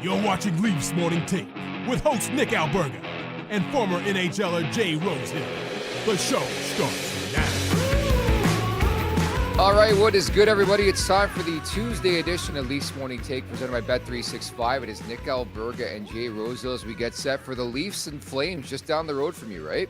You're watching Leafs Morning Take with host Nick Alberga and former NHLer Jay Rosehill. The show starts now. All right, what is good, everybody? It's time for the Tuesday edition of Leafs Morning Take presented by Bet365. It is Nick Alberga and Jay Rosehill as we get set for the Leafs and Flames just down the road from you, right?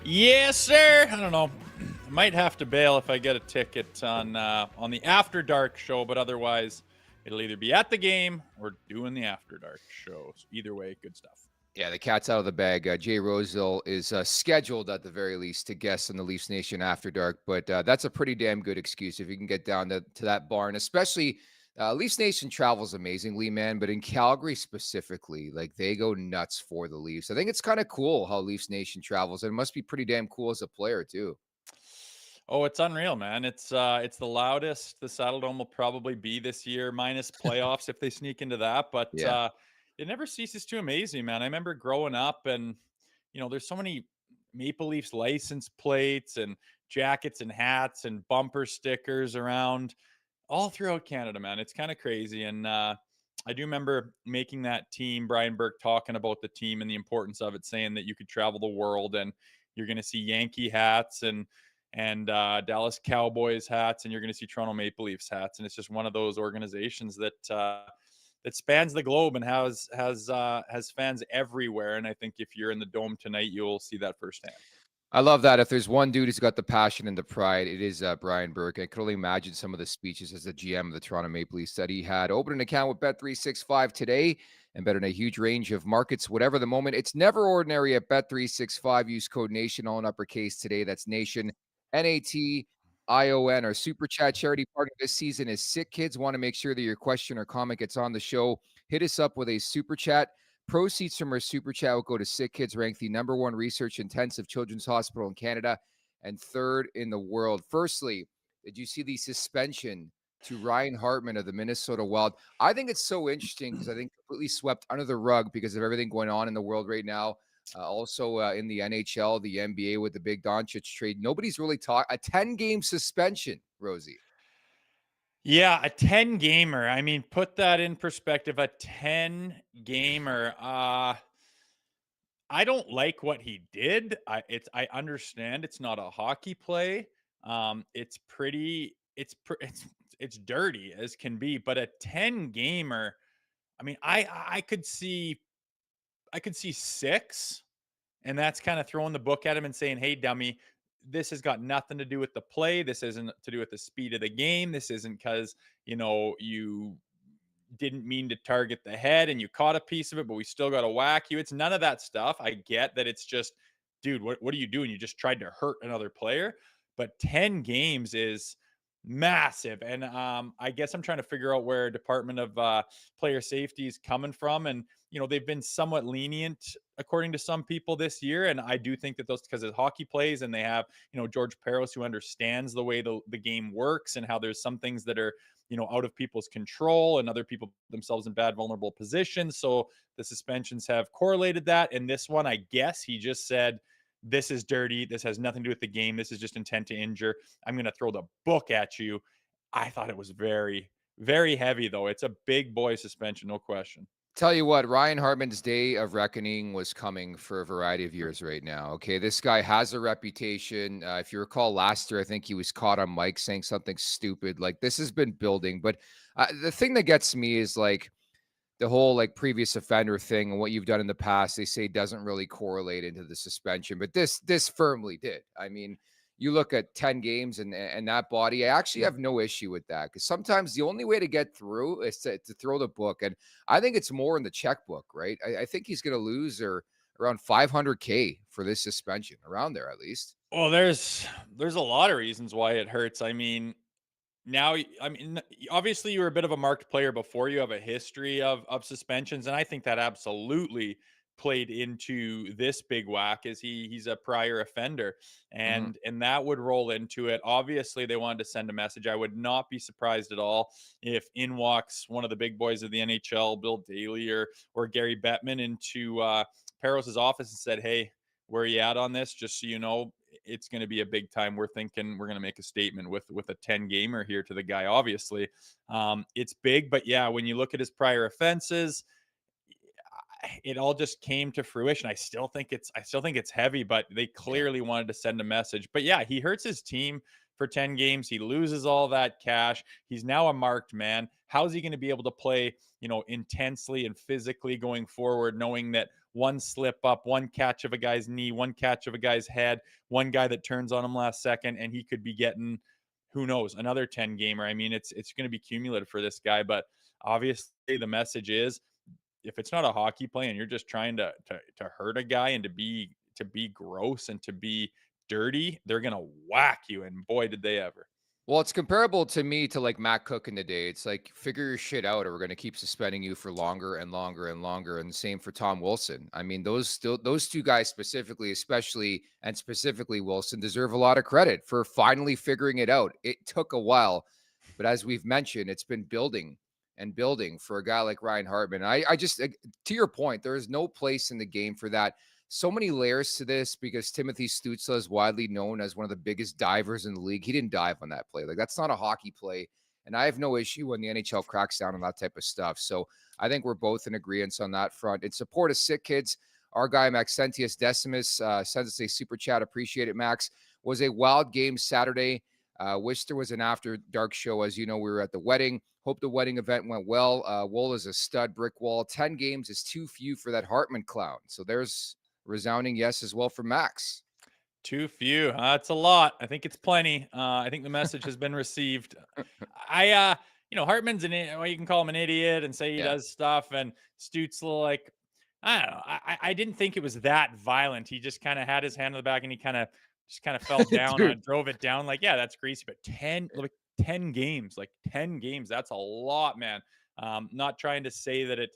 Yes, sir. I don't know. I might have to bail if I get a ticket on the After Dark show, but otherwise it'll either be at the game or doing the After Dark show. So either way, good stuff. Yeah, the cat's out of the bag. Jay Rosehill is scheduled at the very least to guest on the Leafs Nation After Dark, but that's a pretty damn good excuse if you can get down to that barn, especially Leafs Nation travels amazingly, man, but in Calgary specifically, like they go nuts for the Leafs. I think it's kind of cool how Leafs Nation travels, and it must be pretty damn cool as a player too. Oh, it's unreal, man. It's the loudest the Saddledome will probably be this year, minus playoffs if they sneak into that. But Yeah. it never ceases to amaze me, man. I remember growing up and, there's so many Maple Leafs license plates and jackets and hats and bumper stickers around all throughout Canada, man. It's kind of crazy. And I do remember making that team, Brian Burke talking about the team and the importance of it, saying that you could travel the world and you're going to see Yankee hats and Dallas Cowboys hats, and you're going to see Toronto Maple Leafs hats. And it's just one of those organizations that that spans the globe and has fans everywhere. And I think if you're in the Dome tonight, you'll see that firsthand. I love that. If there's one dude who's got the passion and the pride, it is Brian Burke. I could only imagine some of the speeches as the GM of the Toronto Maple Leafs that he had. Open an account with Bet365 today and bet on a huge range of markets, whatever the moment. It's never ordinary at Bet365. Use code NATION, all in uppercase today. That's NATION, NATION. Our Super Chat charity partner this season is Sick Kids. Want to make sure that your question or comment gets on the show. Hit us up with a Super Chat. Proceeds from our Super Chat will go to Sick Kids, ranked the #1 research-intensive children's hospital in Canada and third in the world. Firstly, did you see the suspension to Ryan Hartman of the Minnesota Wild? I think it's so interesting because I think completely swept under the rug because of everything going on in the world right now. Also in the NHL, the NBA with the big Doncic trade. Nobody's really talked. A 10-game suspension, Rosie. Yeah, a 10 gamer. I mean, put that in perspective. A 10 gamer. I don't like what he did. I understand it's not a hockey play. It's dirty as can be, but a 10 gamer. I mean, I could see 6, and that's kind of throwing the book at him and saying, "Hey, dummy, this has got nothing to do with the play. This isn't to do with the speed of the game. This isn't because, you didn't mean to target the head and you caught a piece of it, but we still got to whack you." It's none of that stuff. I get that it's just, dude, what are you doing? You just tried to hurt another player. But 10 games is massive. And I guess I'm trying to figure out where Department of Player Safety is coming from. And, they've been somewhat lenient, according to some people this year. And I do think that those, because it's hockey plays and they have, George Peros, who understands the way the game works and how there's some things that are, out of people's control and other people themselves in bad, vulnerable positions. So the suspensions have correlated that. And this one, I guess he just said, this is dirty. This has nothing to do with the game. This is just intent to injure. I'm going to throw the book at you. I thought it was very, very heavy, though. It's a big boy suspension, no question. Tell you what, Ryan Hartman's day of reckoning was coming for a variety of years right now. Okay, this guy has a reputation. If you recall last year, I think he was caught on mic saying something stupid. Like, this has been building. But the thing that gets me is like the whole like previous offender thing and what you've done in the past. They say doesn't really correlate into the suspension, but this firmly did. I mean, you look at 10 games and that body, I actually have no issue with that because sometimes the only way to get through is to throw the book. And I think it's more in the checkbook, right? I think he's going to lose around $500K for this suspension, around there at least. Well, there's a lot of reasons why it hurts. I mean, obviously you were a bit of a marked player before. You have a history of suspensions, and I think that absolutely played into this big whack as he's a prior offender, and that would roll into it. Obviously they wanted to send a message. I would not be surprised at all if in walks one of the big boys of the NHL, Bill Daly or Gary Bettman, into Peros' office and said, "Hey, where are you at on this? Just so you know, it's going to be a big time. We're thinking we're going to make a statement with a 10 gamer here to the guy." Obviously, it's big, but yeah, when you look at his prior offenses, it all just came to fruition. I still think it's heavy, but they Yeah. clearly wanted to send a message. But yeah, he hurts his team for 10 games. He loses all that cash. He's now a marked man. How's he going to be able to play, intensely and physically going forward, knowing that one slip up, one catch of a guy's knee, one catch of a guy's head, one guy that turns on him last second, and he could be getting, who knows, another 10 gamer. I mean, it's going to be cumulative for this guy, but obviously the message is, if it's not a hockey play and you're just trying to hurt a guy and to be gross and to be dirty, they're gonna whack you. And boy, did they ever. Well, it's comparable to me to like Matt Cook in the day. It's like figure your shit out, or we're going to keep suspending you for longer and longer and longer. And same for Tom Wilson. I mean, those two guys specifically, specifically Wilson, deserve a lot of credit for finally figuring it out. It took a while, but as we've mentioned, it's been building and building for a guy like Ryan Hartman. I just, to your point, there is no place in the game for that. So many layers to this because Timothy Stützle is widely known as one of the biggest divers in the league. He didn't dive on that play. Like, that's not a hockey play. And I have no issue when the NHL cracks down on that type of stuff. So I think we're both in agreement on that front. In support of sick kids, our guy Maxentius Decimus sends us a super chat. Appreciate it, Max. Was a wild game Saturday. Wish there was an after dark show. As you know, we were at the wedding. Hope the wedding event went well. Wool is a stud, brick wall. 10 games is too few for that Hartman clown. So there's resounding yes as well for Max. Too few. That's a lot. I think it's plenty. I think the message has been received. Hartman's well, you can call him an idiot and say he does stuff, and Stützle, like, I don't know. I didn't think it was that violent. He just kind of had his hand on the back and he kind of fell down on it, drove it down. Like, yeah, that's greasy, but 10 games, like 10 games. That's a lot, man. Not trying to say that it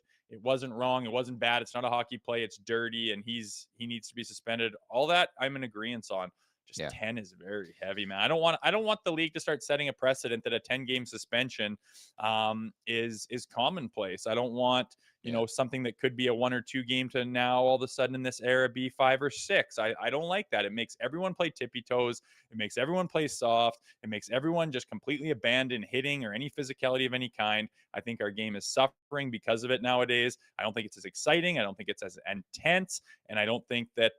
wasn't wrong. It wasn't bad. It's not a hockey play. It's dirty, and he needs to be suspended. All that I'm in agreement on. Just 10 is very heavy, man. I don't want the league to start setting a precedent that a 10-game suspension is commonplace. I don't want something that could be a 1 or 2 game to now all of a sudden in this era be 5 or 6. I don't like that. It makes everyone play tippy toes. It makes everyone play soft. It makes everyone just completely abandon hitting or any physicality of any kind. I think our game is suffering because of it nowadays. I don't think it's as exciting. I don't think it's as intense. And I don't think that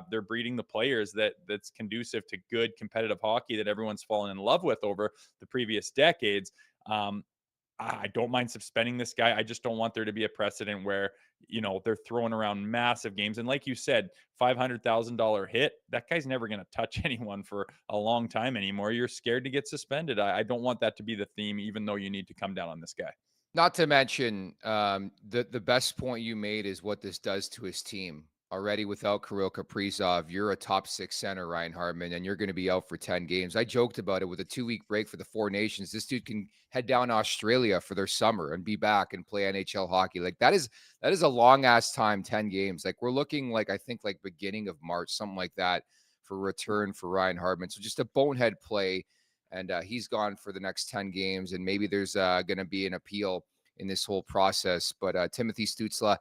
they're breeding the players that's conducive to good competitive hockey that everyone's fallen in love with over the previous decades. I don't mind suspending this guy. I just don't want there to be a precedent where, they're throwing around massive games. And like you said, $500,000 hit, that guy's never going to touch anyone for a long time anymore. You're scared to get suspended. I don't want that to be the theme, even though you need to come down on this guy. Not to mention, the best point you made is what this does to his team. Already without Kirill Kaprizov, you're a top 6 center, Ryan Hartman, and you're going to be out for 10 games. I joked about it with a 2-week break for the Four Nations. This dude can head down to Australia for their summer and be back and play NHL hockey. Like, that is a long ass time, 10 games. Like, we're looking like, I think like beginning of March, something like that, for return for Ryan Hartman. So just a bonehead play. And he's gone for the next 10 games. And maybe there's going to be an appeal in this whole process. But Timothy Stützle,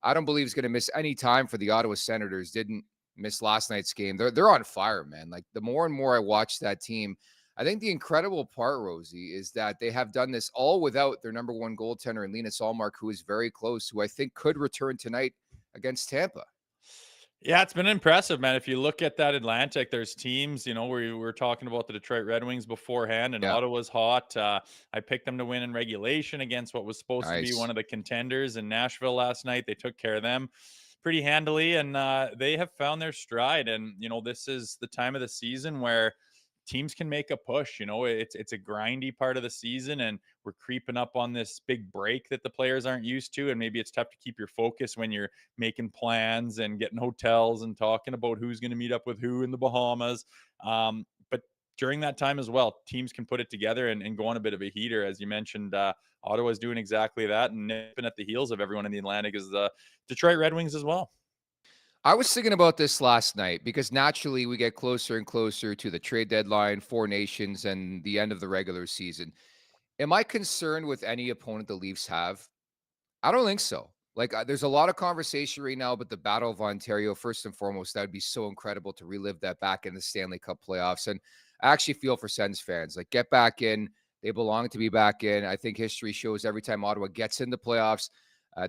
I don't believe he's going to miss any time for the Ottawa Senators. Didn't miss last night's game. They're on fire, man. Like, the more and more I watch that team, I think the incredible part, Rosie, is that they have done this all without their number one goaltender, Linus Ullmark, who is very close, who I think could return tonight against Tampa. Yeah, it's been impressive, man. If you look at that Atlantic, there's teams, where we were talking about the Detroit Red Wings beforehand, and Ottawa's hot. I picked them to win in regulation against what was supposed to be one of the contenders in Nashville last night. They took care of them pretty handily, and they have found their stride. And, this is the time of the season where teams can make a push. It's a grindy part of the season, and we're creeping up on this big break that the players aren't used to. And maybe it's tough to keep your focus when you're making plans and getting hotels and talking about who's going to meet up with who in the Bahamas. But during that time as well, teams can put it together and go on a bit of a heater. As you mentioned, Ottawa's doing exactly that, and nipping at the heels of everyone in the Atlantic is the Detroit Red Wings as well. I was thinking about this last night because naturally we get closer and closer to the trade deadline, Four Nations, and the end of the regular season. Am I concerned with any opponent the Leafs have? I don't think so. Like, there's a lot of conversation right now about the Battle of Ontario. First and foremost, that would be so incredible to relive that back in the Stanley Cup playoffs. And I actually feel for Sens fans. Like, get back in. They belong to be back in. I think history shows every time Ottawa gets in the playoffs,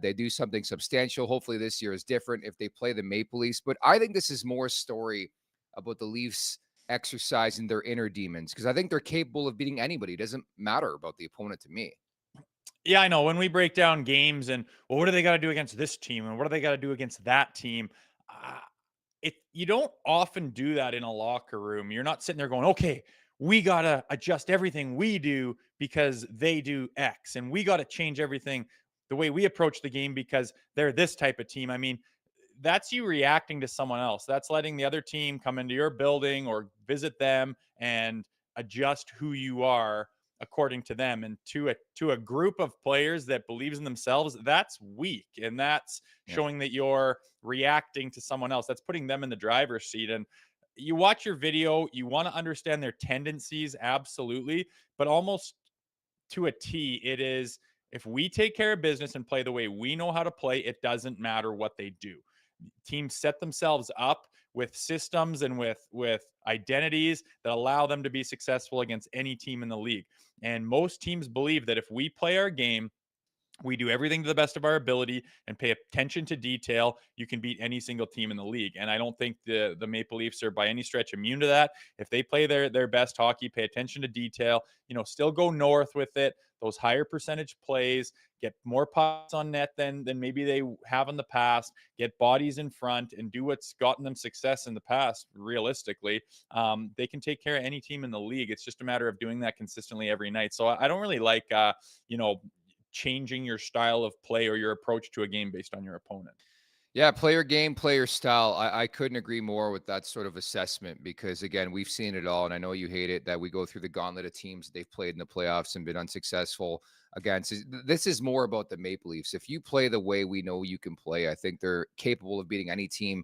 They do something substantial. Hopefully this year is different if they play the Maple Leafs. But I think this is more a story about the Leafs exercising their inner demons, because I think they're capable of beating anybody. It doesn't matter about the opponent to me. Yeah, I know. When we break down games and, well, what do they got to do against this team and what do they got to do against that team? Uh, you don't often do that in a locker room. You're not sitting there going, okay, we got to adjust everything we do because they do X, and we got to change everything the way we approach the game because they're this type of team. I mean, that's you reacting to someone else. That's letting the other team come into your building or visit them and adjust who you are according to them. And to a group of players that believes in themselves, that's weak, and that's showing that you're reacting to someone else. That's putting them in the driver's seat. And you watch your video, you want to understand their tendencies, absolutely, but almost to a T, it is, if we take care of business and play the way we know how to play, it doesn't matter what they do. Teams set themselves up with systems and with identities that allow them to be successful against any team in the league. And most teams believe that if we play our game, we do everything to the best of our ability and pay attention to detail, you can beat any single team in the league. And I don't think the Maple Leafs are by any stretch immune to that. If they play their best hockey, pay attention to detail, still go north with it, those higher percentage plays, get more pucks on net than maybe they have in the past, get bodies in front, and do what's gotten them success in the past. Realistically, they can take care of any team in the league. It's just a matter of doing that consistently every night. So I don't really like, changing your style of play or your approach to a game based on your opponent. Yeah, player game, player style. I couldn't agree more with that sort of assessment, because, again, we've seen it all, and I know you hate it that we go through the gauntlet of teams they've played in the playoffs and been unsuccessful against. This is more about the Maple Leafs. If you play the way we know you can play, I think they're capable of beating any team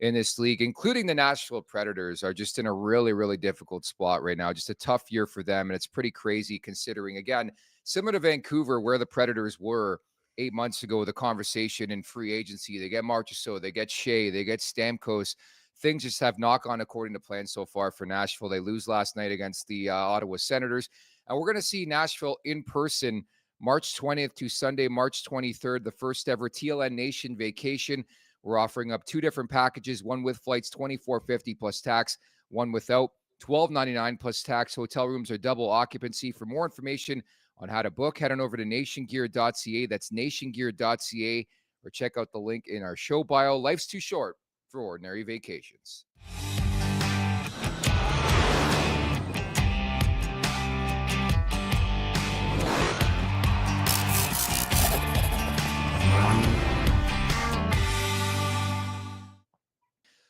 in this league, including the Nashville Predators. Are just in a really, really difficult spot right now. Just a tough year for them, and it's pretty crazy considering, again, similar to Vancouver, where the Predators were 8 months ago, the conversation in free agency. They get Marchessault, they get Shea, they get Stamkos. Things just have not gone according to plan so far for Nashville. They lose last night against the Ottawa Senators. And we're going to see Nashville in person March 20th to Sunday, March 23rd, the first ever TLN Nation vacation. We're offering up 2 different packages, one with flights, $24.50 plus tax, one without, $12.99 plus tax. Hotel rooms are double occupancy. For more information on how to book, head on over to nationgear.ca. That's nationgear.ca, or check out the link in our show bio. Life's too short for ordinary vacations.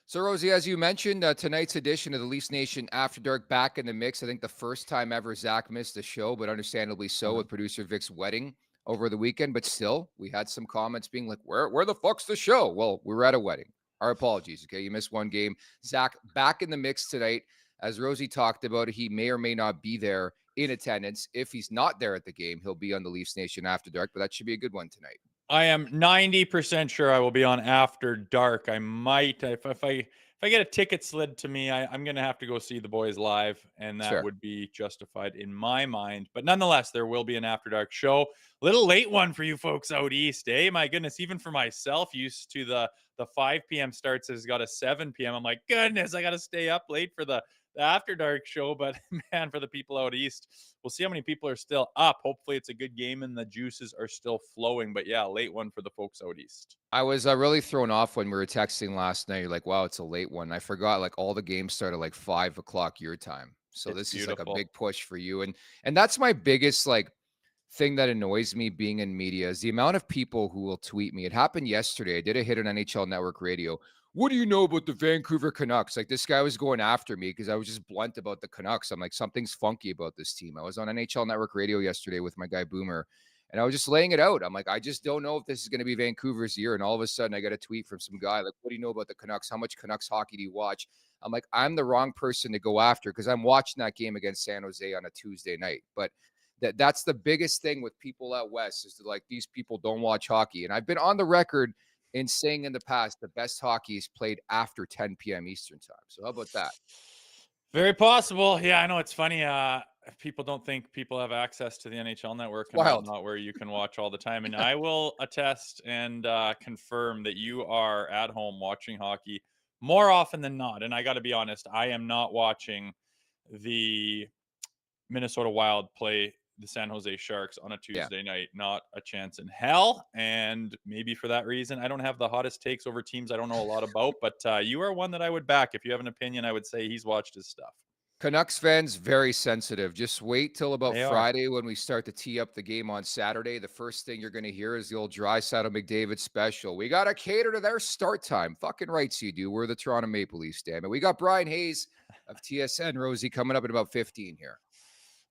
So, Rosie, as you mentioned, tonight's edition of the Leafs Nation After Dark back in the mix. I think the first time ever Zach missed a show, but understandably so, with producer Vic's wedding over the weekend. But still, we had some comments being like, where the fuck's the show? Well, we were at a wedding. Our apologies, okay? You missed one game. Zach back in the mix tonight. As Rosie talked about, he may or may not be there in attendance. If he's not there at the game, he'll be on the Leafs Nation After Dark, but that should be a good one tonight. I am 90% sure I will be on After Dark. I might, if I get a ticket slid to me, I'm going to have to go see the boys live, and that would be justified in my mind. But nonetheless, there will be an After Dark show. Little late one for you folks out east, eh? My goodness, even for myself, used to the 5 p.m. starts, has got a 7 p.m. I'm like, goodness, I got to stay up late for the After Dark show. But man, for the people out east, we'll see how many people are still up. Hopefully it's a good game and the juices are still flowing. But yeah, late one for the folks out east. I was really thrown off when we were texting last night. You're like, wow, it's a late one. I forgot, like, all the games start at like 5 o'clock your time. So It's this beautiful. is like a big push for you. And that's my biggest thing that annoys me being in media, is the amount of people who will tweet me. It happened yesterday. I did a hit on NHL Network Radio. What do you know about the Vancouver Canucks? Like, this guy was going after me because I was just blunt about the Canucks. I'm like, something's funky about this team. I was on NHL Network Radio yesterday with my guy Boomer, and I was just laying it out. I'm like, I just don't know if this is going to be Vancouver's year. And all of a sudden I got a tweet from some guy like, what do you know about the Canucks? How much Canucks hockey do you watch? I'm like, I'm the wrong person to go after because I'm watching that game against San Jose on a Tuesday night. But that's the biggest thing with people out west, is that, like, these people don't watch hockey. And I've been on the record in saying in the past, the best hockey is played after 10 p.m. Eastern time. So how about that? Very possible. Yeah, I know. It's funny. people don't think people have access to the NHL network and Wild. whatnot, where you can watch all the time. And I will attest and confirm that you are at home watching hockey more often than not. And I got to be honest, I am not watching the Minnesota Wild play the San Jose Sharks on a Yeah. Tuesday night. Not a chance in hell. And maybe for that reason, I don't have the hottest takes over teams I don't know a lot about. But you are one that I would back. If you have an opinion, I would say he's watched his stuff. Canucks fans, very sensitive. Just wait till about They are. Friday when we start to tee up the game on Saturday. The first thing you're going to hear is the old Draisaitl McDavid special. We got to cater to their start time. Fucking rights you do. We're the Toronto Maple Leafs, damn it. We got Bryan Hayes of TSN, Rosie, coming up in about 15 here.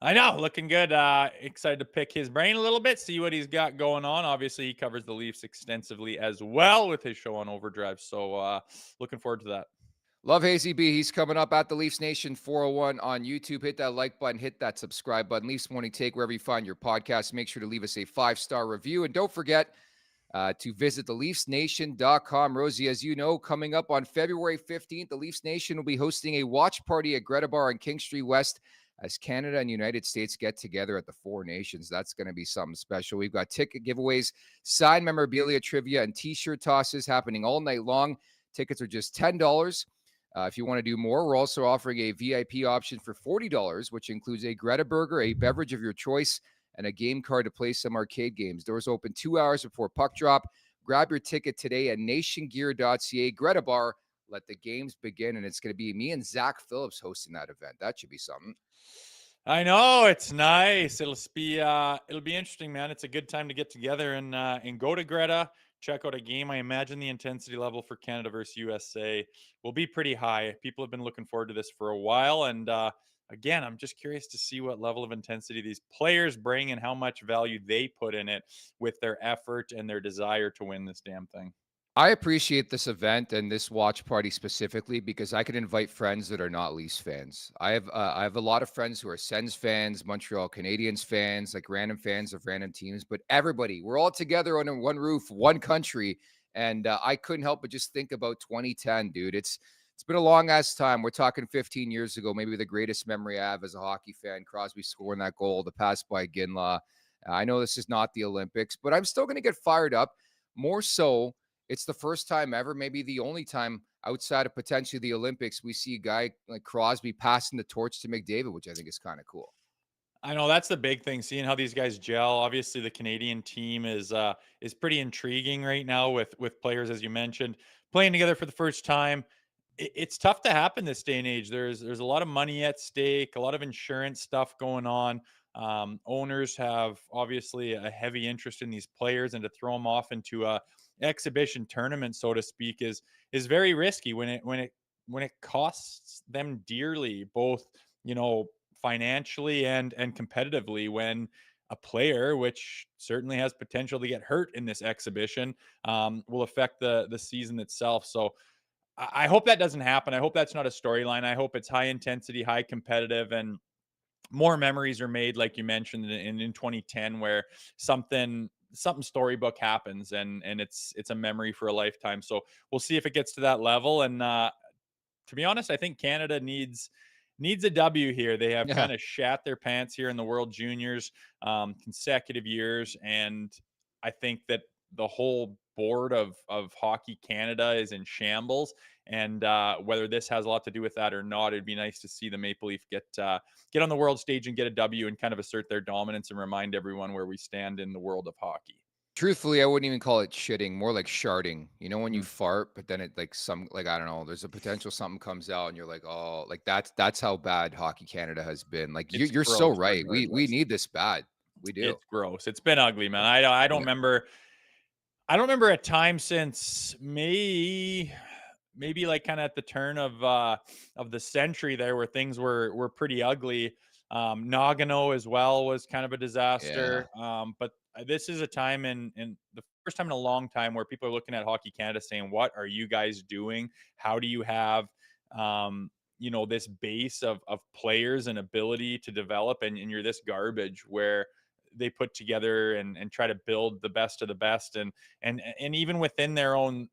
I know, looking good. Excited to pick his brain a little bit, see what he's got going on. Obviously, he covers the Leafs extensively as well with his show on Overdrive. So looking forward to that. Love Hazy B. He's coming up at the Leafs Nation 401 on YouTube. Hit that like button, hit that subscribe button. Leafs Morning Take, wherever you find your podcast. Make sure to leave us a 5-star review. And don't forget to visit theleafsnation.com. Rosie, as you know, coming up on February 15th, the Leafs Nation will be hosting a watch party at Greta Bar on King Street West as Canada and United States get together at the Four Nations. That's going to be something special. We've got ticket giveaways, signed memorabilia trivia, and T-shirt tosses happening all night long. Tickets are just $10. If you want to do more, we're also offering a VIP option for $40, which includes a Greta burger, a beverage of your choice, and a game card to play some arcade games. Doors open 2 hours before puck drop. Grab your ticket today at nationgear.ca. Greta Bar, let the games begin. And it's going to be me and Zach Phillips hosting that event. That should be something. I know, it's nice. It'll be interesting, man. It's a good time to get together and go to Greta, check out a game. I imagine the intensity level for Canada versus USA will be pretty high. People have been looking forward to this for a while, and again, I'm just curious to see what level of intensity these players bring and how much value they put in it with their effort and their desire to win this damn thing. I appreciate this event and this watch party specifically because I can invite friends that are not Leafs fans. I have a lot of friends who are Sens fans, Montreal Canadiens fans, like random fans of random teams. But everybody, we're all together under one roof, one country, and I couldn't help but just think about 2010, dude. It's been a long ass time. We're talking 15 years ago, maybe the greatest memory I have as a hockey fan. Crosby scoring that goal, the pass by Ginla. I know this is not the Olympics, but I'm still going to get fired up. More so, it's the first time ever, maybe the only time outside of potentially the Olympics, we see a guy like Crosby passing the torch to McDavid, which I think is kind of cool. I know that's the big thing, seeing how these guys gel. Obviously, the Canadian team is pretty intriguing right now with players, as you mentioned, playing together for the first time. It's tough to happen this day and age. There's a lot of money at stake, a lot of insurance stuff going on. Owners have obviously a heavy interest in these players, and to throw them off into a exhibition tournament, so to speak, is very risky when it costs them dearly, both financially and competitively, when a player, which certainly has potential to get hurt in this exhibition, will affect the season itself. So I hope that doesn't happen. I hope that's not a storyline. I hope it's high intensity, high competitive, and more memories are made, like you mentioned in 2010, where something storybook happens, and it's a memory for a lifetime. So we'll see if it gets to that level. And to be honest, I think Canada needs a W here. They have kind of shat their pants here in the World Juniors consecutive years, and I think that the whole board of Hockey Canada is in shambles. And whether this has a lot to do with that or not, it'd be nice to see the Maple Leaf get on the world stage and get a W and kind of assert their dominance and remind everyone where we stand in the world of hockey. Truthfully, I wouldn't even call it shitting, more like sharding. You know, when you fart, but then it I don't know, there's a potential something comes out and you're like, oh, like that's how bad Hockey Canada has been. Like you're so right. We need this bad. We do. It's gross. It's been ugly, man. I don't remember. I don't remember a time since maybe like kind of at the turn of the century there where things were pretty ugly. Nagano as well was kind of a disaster. But this is a time in the first time in a long time where people are looking at Hockey Canada saying, what are you guys doing? How do you have this base of players and ability to develop, and you're this garbage, where they put together and try to build the best of the best, and even within their own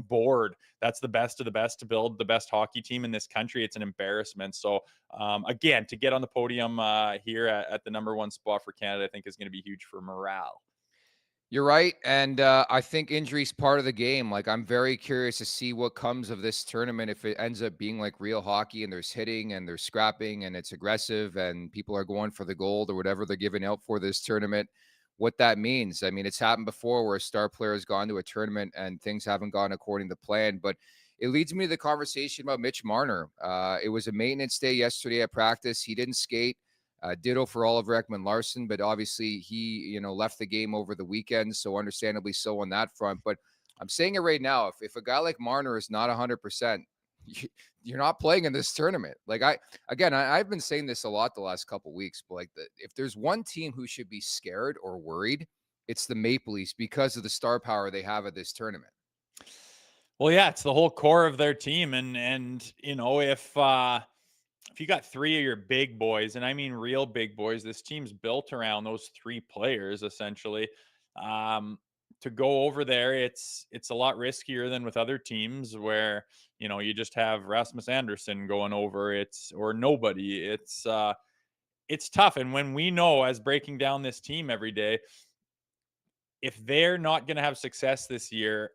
board, that's the best of the best to build the best hockey team in this country. It's an embarrassment. So again, to get on the podium here at the number one spot for Canada, I think is going to be huge for morale. You're right. And I think injury's part of the game. Like, I'm very curious to see what comes of this tournament if it ends up being like real hockey and there's hitting and there's scrapping and it's aggressive and people are going for the gold or whatever they're giving out for this tournament, what that means. I mean, it's happened before where a star player has gone to a tournament and things haven't gone according to plan. But it leads me to the conversation about Mitch Marner. It was a maintenance day yesterday at practice. He didn't skate. Ditto for Oliver Ekman-Larsson, but obviously he, left the game over the weekend, so understandably so on that front. But I'm saying it right now, if a guy like Marner is not 100%, you're not playing in this tournament. Like I've been saying this a lot the last couple of weeks, but if there's one team who should be scared or worried, it's the Maple Leafs because of the star power they have at this tournament. Well, yeah, it's the whole core of their team, and if you got three of your big boys, and I mean real big boys, this team's built around those three players essentially. To go over there, it's a lot riskier than with other teams where you just have Rasmus Anderson going over. Or nobody. It's tough, and when we know, as breaking down this team every day, if they're not going to have success this year,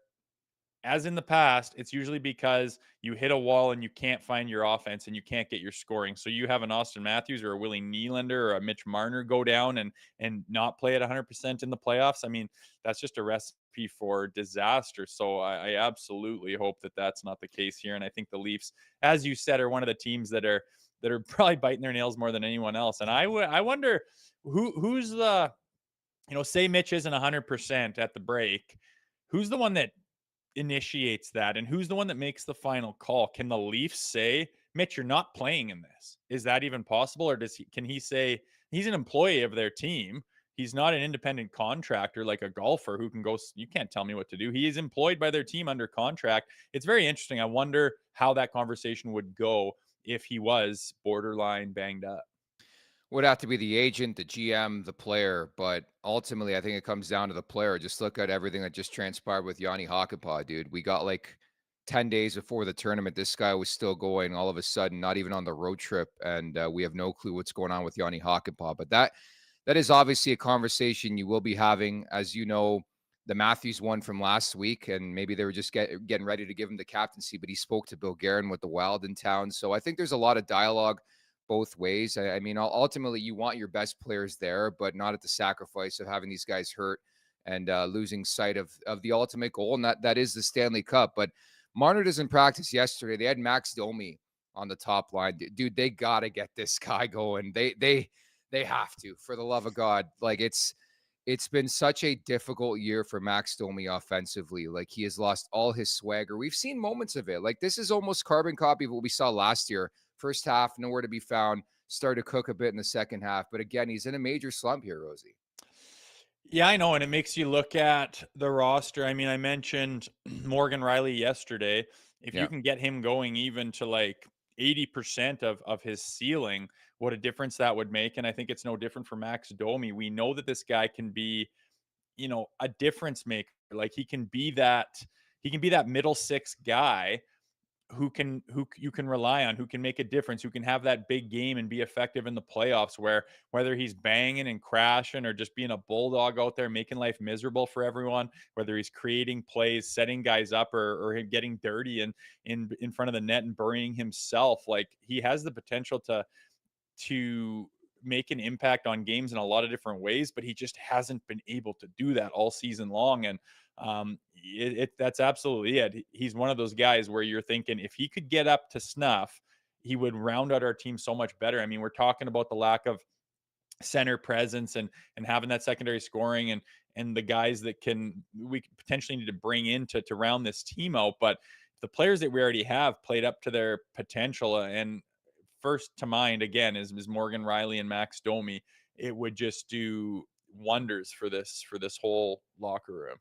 as in the past, it's usually because you hit a wall and you can't find your offense and you can't get your scoring. So you have an Austin Matthews or a Willie Nylander or a Mitch Marner go down and not play at 100% in the playoffs. I mean, that's just a recipe for disaster. So I absolutely hope that that's not the case here. And I think the Leafs, as you said, are one of the teams that are probably biting their nails more than anyone else. And I wonder who's the, say Mitch isn't 100% at the break. Who's the one that initiates that, and who's the one that makes the final call? Can the Leafs say, Mitch, you're not playing in this? Is that even possible? Or can he say he's an employee of their team? He's not an independent contractor like a golfer who can go, you can't tell me what to do. He is employed by their team under contract. It's very interesting. I wonder how that conversation would go if he was borderline banged up. Would have to be the agent, the GM, the player, but ultimately I think it comes down to the player. Just look at everything that just transpired with Yanni Hakanpää, dude. We got like 10 days before the tournament. This guy was still going all of a sudden, not even on the road trip, and we have no clue what's going on with Yanni Hakanpää. But that is obviously a conversation you will be having. As you know, the Matthews one from last week, and maybe they were just getting ready to give him the captaincy, but he spoke to Bill Guerin with the Wild in town. So I think there's a lot of dialogue both ways. I mean, ultimately, you want your best players there, but not at the sacrifice of having these guys hurt and losing sight of the ultimate goal, and that is the Stanley Cup. But Marner doesn't practice yesterday. They had Max Domi on the top line. Dude, they got to get this guy going. They have to, for the love of God. Like, it's been such a difficult year for Max Domi offensively. Like, he has lost all his swagger. We've seen moments of it. Like, this is almost carbon copy of what we saw last year. First half, nowhere to be found. Started to cook a bit in the second half. But again, he's in a major slump here, Rosie. Yeah, I know. And it makes you look at the roster. I mean, I mentioned Morgan Rielly yesterday. If you can get him going even to like 80% of his ceiling, what a difference that would make. And I think it's no different for Max Domi. We know that this guy can be, a difference maker. Like he can be that middle six guy who you can rely on, who can make a difference, who can have that big game and be effective in the playoffs, where whether he's banging and crashing or just being a bulldog out there making life miserable for everyone, whether he's creating plays, setting guys up, or getting dirty and in front of the net and burying himself, like he has the potential to make an impact on games in a lot of different ways, but he just hasn't been able to do that all season long. And that's absolutely it. He's one of those guys where you're thinking if he could get up to snuff, he would round out our team so much better. I mean, we're talking about the lack of center presence and having that secondary scoring and the guys that we potentially need to bring in to round this team out. But the players that we already have played up to their potential, and first to mind again is Morgan Rielly and Max Domi. It would just do wonders for this whole locker room.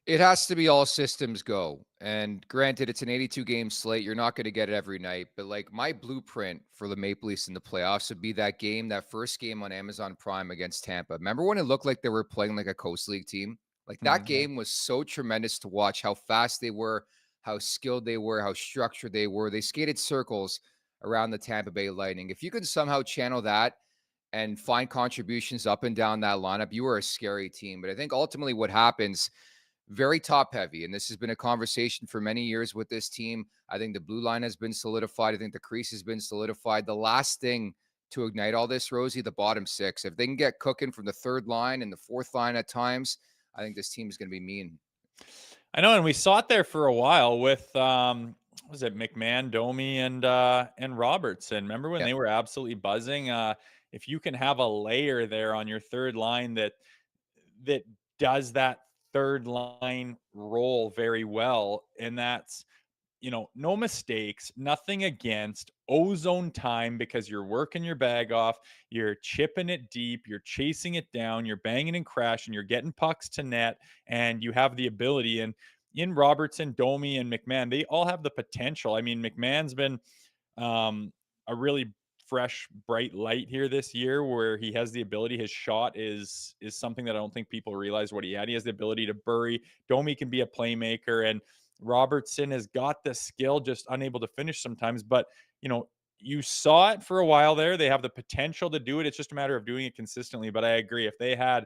It has to be all systems go. And granted, it's an 82 game slate. You're not going to get it every night. But like my blueprint for the Maple Leafs in the playoffs would be that game, that first game on Amazon Prime against Tampa. Remember when it looked like they were playing like a Coast League team? Like that Mhm. game was so tremendous to watch how fast they were, how skilled they were, how structured they were. They skated circles around the Tampa Bay Lightning. If you can somehow channel that and find contributions up and down that lineup, you are a scary team. But I think ultimately what happens, very top heavy. And this has been a conversation for many years with this team. I think the blue line has been solidified. I think the crease has been solidified. The last thing to ignite all this, Rosie, the bottom six. If they can get cooking from the third line and the fourth line at times, I think this team is going to be mean. I know, and we saw it there for a while with was it McMahon, Domi, and Robertson. Remember when Yeah. they were absolutely buzzing? If you can have a layer there on your third line that does that third line role very well, and that's, no mistakes, nothing against, ozone time because you're working your bag off, you're chipping it deep, you're chasing it down, you're banging and crashing, you're getting pucks to net, and you have the ability. And in Robertson, Domi, and McMahon, they all have the potential. I mean, McMahon's been a really fresh, bright light here this year where he has the ability. His shot is something that I don't think people realize what he had. He has the ability to bury. Domi can be a playmaker, and Robertson has got the skill, just unable to finish sometimes. But you saw it for a while there. They have the potential to do it. It's just a matter of doing it consistently. But I agree, if they had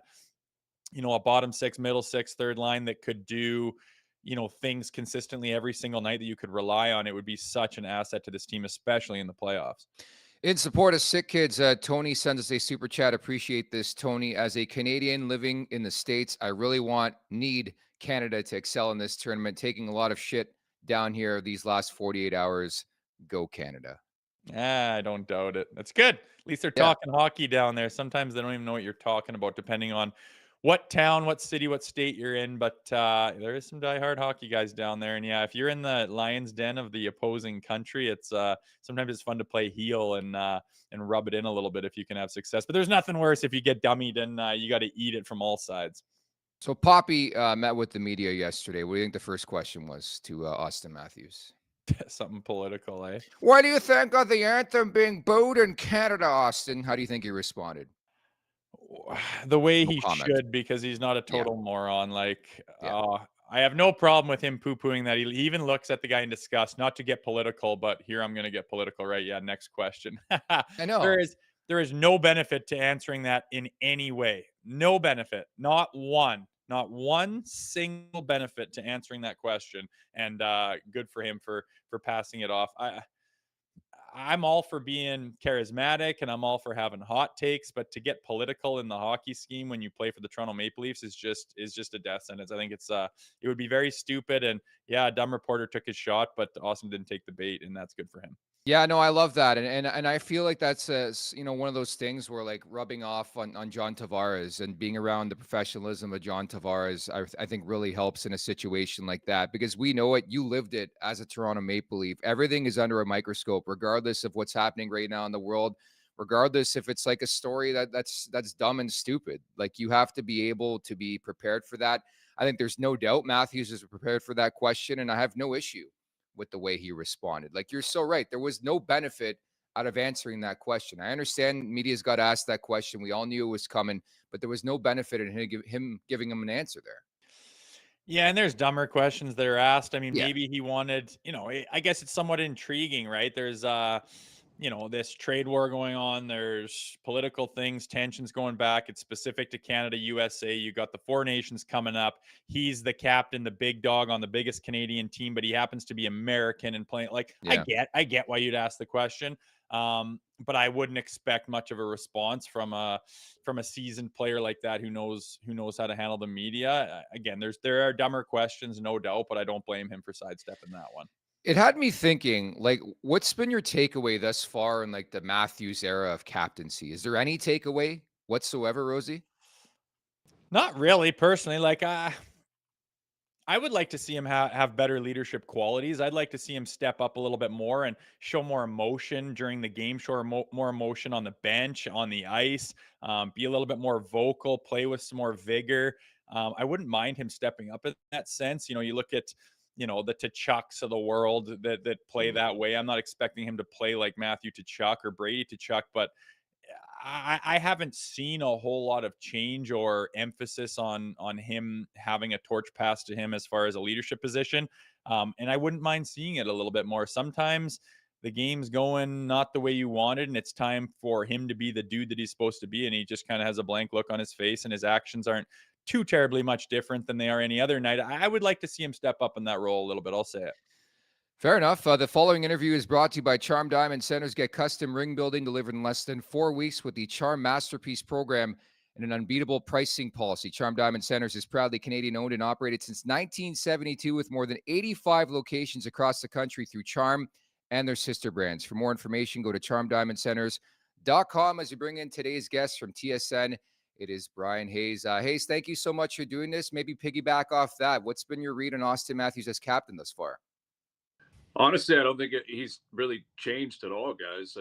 a bottom six, middle six, third line that could do things consistently every single night that you could rely on, it would be such an asset to this team, especially in the playoffs. In support of Sick Kids, Tony sends us a super chat. Appreciate this, Tony. As a Canadian living in the States, I really need Canada to excel in this tournament. Taking a lot of shit down here these last 48 hours. Go Canada. I don't doubt it. That's good. At least they're Yeah. talking hockey down there. Sometimes they don't even know what you're talking about, depending on what town, what city, what state you're in. But there is some diehard hockey guys down there. And yeah, if you're in the lion's den of the opposing country, it's sometimes it's fun to play heel and rub it in a little bit if you can have success. But there's nothing worse if you get dummied and you got to eat it from all sides. So Poppy met with the media yesterday. What do you think the first question was to Austin Matthews? Something political, eh? What do you think of the anthem being booed in Canada, Austin? How do you think he responded? The way No he comment. should, because he's not a Yeah. total moron. Like, Yeah. I have no problem with him poo-pooing that. He even looks at the guy in disgust, not to get political, but here I'm going to get political, right? Yeah, next question. I know. There is no benefit to answering that in any way. No benefit. Not one. Not one single benefit to answering that question. And good for him for passing it off. I'm all for being charismatic and I'm all for having hot takes, but to get political in the hockey scheme when you play for the Toronto Maple Leafs is just a death sentence. I think it would be very stupid. And yeah, a dumb reporter took his shot, but Austin didn't take the bait, and that's good for him. Yeah, no, I love that, and I feel like that's one of those things where like rubbing off on John Tavares and being around the professionalism of John Tavares, I think really helps in a situation like that because we know it. You lived it as a Toronto Maple Leaf. Everything is under a microscope, regardless of what's happening right now in the world. Regardless if it's like a story that's dumb and stupid, like you have to be able to be prepared for that. I think there's no doubt Matthews is prepared for that question, and I have no issue with the way he responded. Like you're so right. There was no benefit out of answering that question. I understand media's got asked that question. We all knew it was coming, but there was no benefit in him giving him an answer there. Yeah, and there's dumber questions that are asked. I mean, Yeah. maybe he wanted, I guess it's somewhat intriguing, right? There's this trade war going on. There's political things, tensions going back. It's specific to Canada, USA. You got the Four Nations coming up. He's the captain, the big dog on the biggest Canadian team, but he happens to be American and playing. Like, Yeah. I get why you'd ask the question. But I wouldn't expect much of a response from a seasoned player like that who knows how to handle the media. Again, there are dumber questions, no doubt, but I don't blame him for sidestepping that one. It had me thinking, like, what's been your takeaway thus far in like the Matthews era of captaincy? Is there any takeaway whatsoever, Rosie? Not really, personally. Like, I would like to see him have better leadership qualities. I'd like to see him step up a little bit more and show more emotion during the game, show more emotion on the bench, on the ice, be a little bit more vocal, play with some more vigor. I wouldn't mind him stepping up in that sense. You look at the Tchucks of the world that play that way. I'm not expecting him to play like Matthew Tchuck or Brady Tchuck, but I haven't seen a whole lot of change or emphasis on him having a torch passed to him as far as a leadership position. And I wouldn't mind seeing it a little bit more. Sometimes the game's going not the way you wanted, and it's time for him to be the dude that he's supposed to be. And he just kind of has a blank look on his face, and his actions aren't too terribly much different than they are any other night. I would like to see him step up in that role a little bit. I'll say it. Fair enough. The following interview is brought to you by Charm Diamond Centers. Get custom ring building delivered in less than 4 weeks with the Charm Masterpiece program and an unbeatable pricing policy. Charm Diamond Centers is proudly Canadian owned and operated since 1972 with more than 85 locations across the country through Charm and their sister brands. For more information, go to charmdiamondcenters.com. As we bring in today's guest from TSN, it is Bryan Hayes. Hayes, thank you so much for doing this. Maybe piggyback off that. What's been your read on Austin Matthews as captain thus far? Honestly, I don't think he's really changed at all, guys.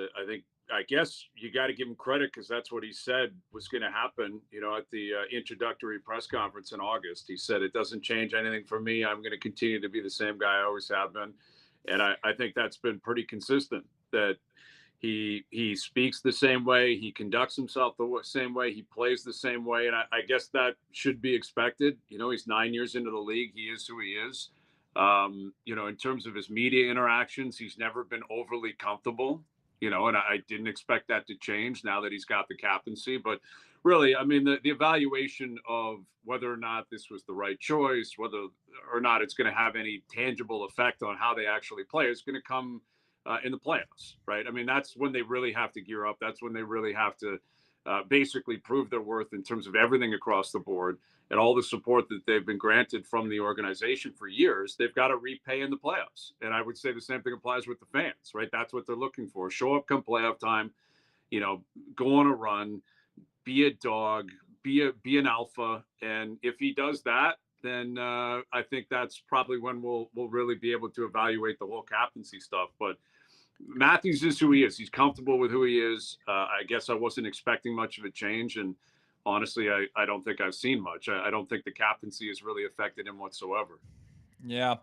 I guess you got to give him credit because that's what he said was going to happen. At the introductory press conference in August, he said, "It doesn't change anything for me. I'm going to continue to be the same guy I always have been." And I think that's been pretty consistent, that he speaks the same way, he conducts himself the same way, he plays the same way. And I guess that should be expected. He's 9 years into the league. He is who he is. In terms of his media interactions, he's never been overly comfortable, and I didn't expect that to change now that he's got the captaincy. But really, I mean, the evaluation of whether or not this was the right choice, whether or not it's going to have any tangible effect on how they actually play, is going to come in the playoffs, right? I mean, that's when they really have to gear up. That's when they really have to basically prove their worth in terms of everything across the board and all the support that they've been granted from the organization for years. They've got to repay in the playoffs. And I would say the same thing applies with the fans, right? That's what they're looking for. Show up come playoff time, go on a run, be a dog, be an alpha. And if he does that, then I think that's probably when we'll really be able to evaluate the whole captaincy stuff. But Matthews is who he is. He's comfortable with who he is. I guess I wasn't expecting much of a change. And honestly, I don't think I've seen much. I don't think the captaincy has really affected him whatsoever. Yeah,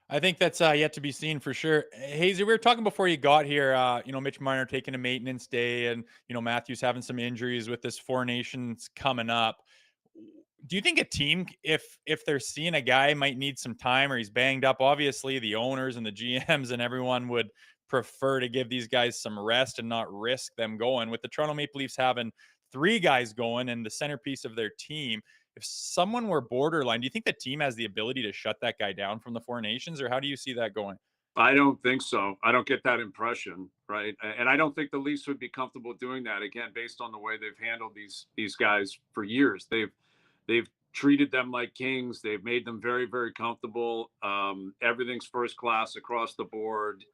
I think that's yet to be seen for sure. Hazy, we were talking before you got here, Mitch Marner taking a maintenance day, and, Matthews having some injuries with this Four Nations coming up. Do you think a team, if they're seeing a guy might need some time or he's banged up, obviously the owners and the GMs and everyone would prefer to give these guys some rest and not risk them going. With the Toronto Maple Leafs having 3 guys going and the centerpiece of their team, if someone were borderline, do you think the team has the ability to shut that guy down from the Four Nations, or how do you see that going? I don't think so. I don't get that impression, right? And I don't think the Leafs would be comfortable doing that, again, based on the way they've handled these guys for years. They've treated them like kings. They've made them very, very comfortable. Everything's first class across the board,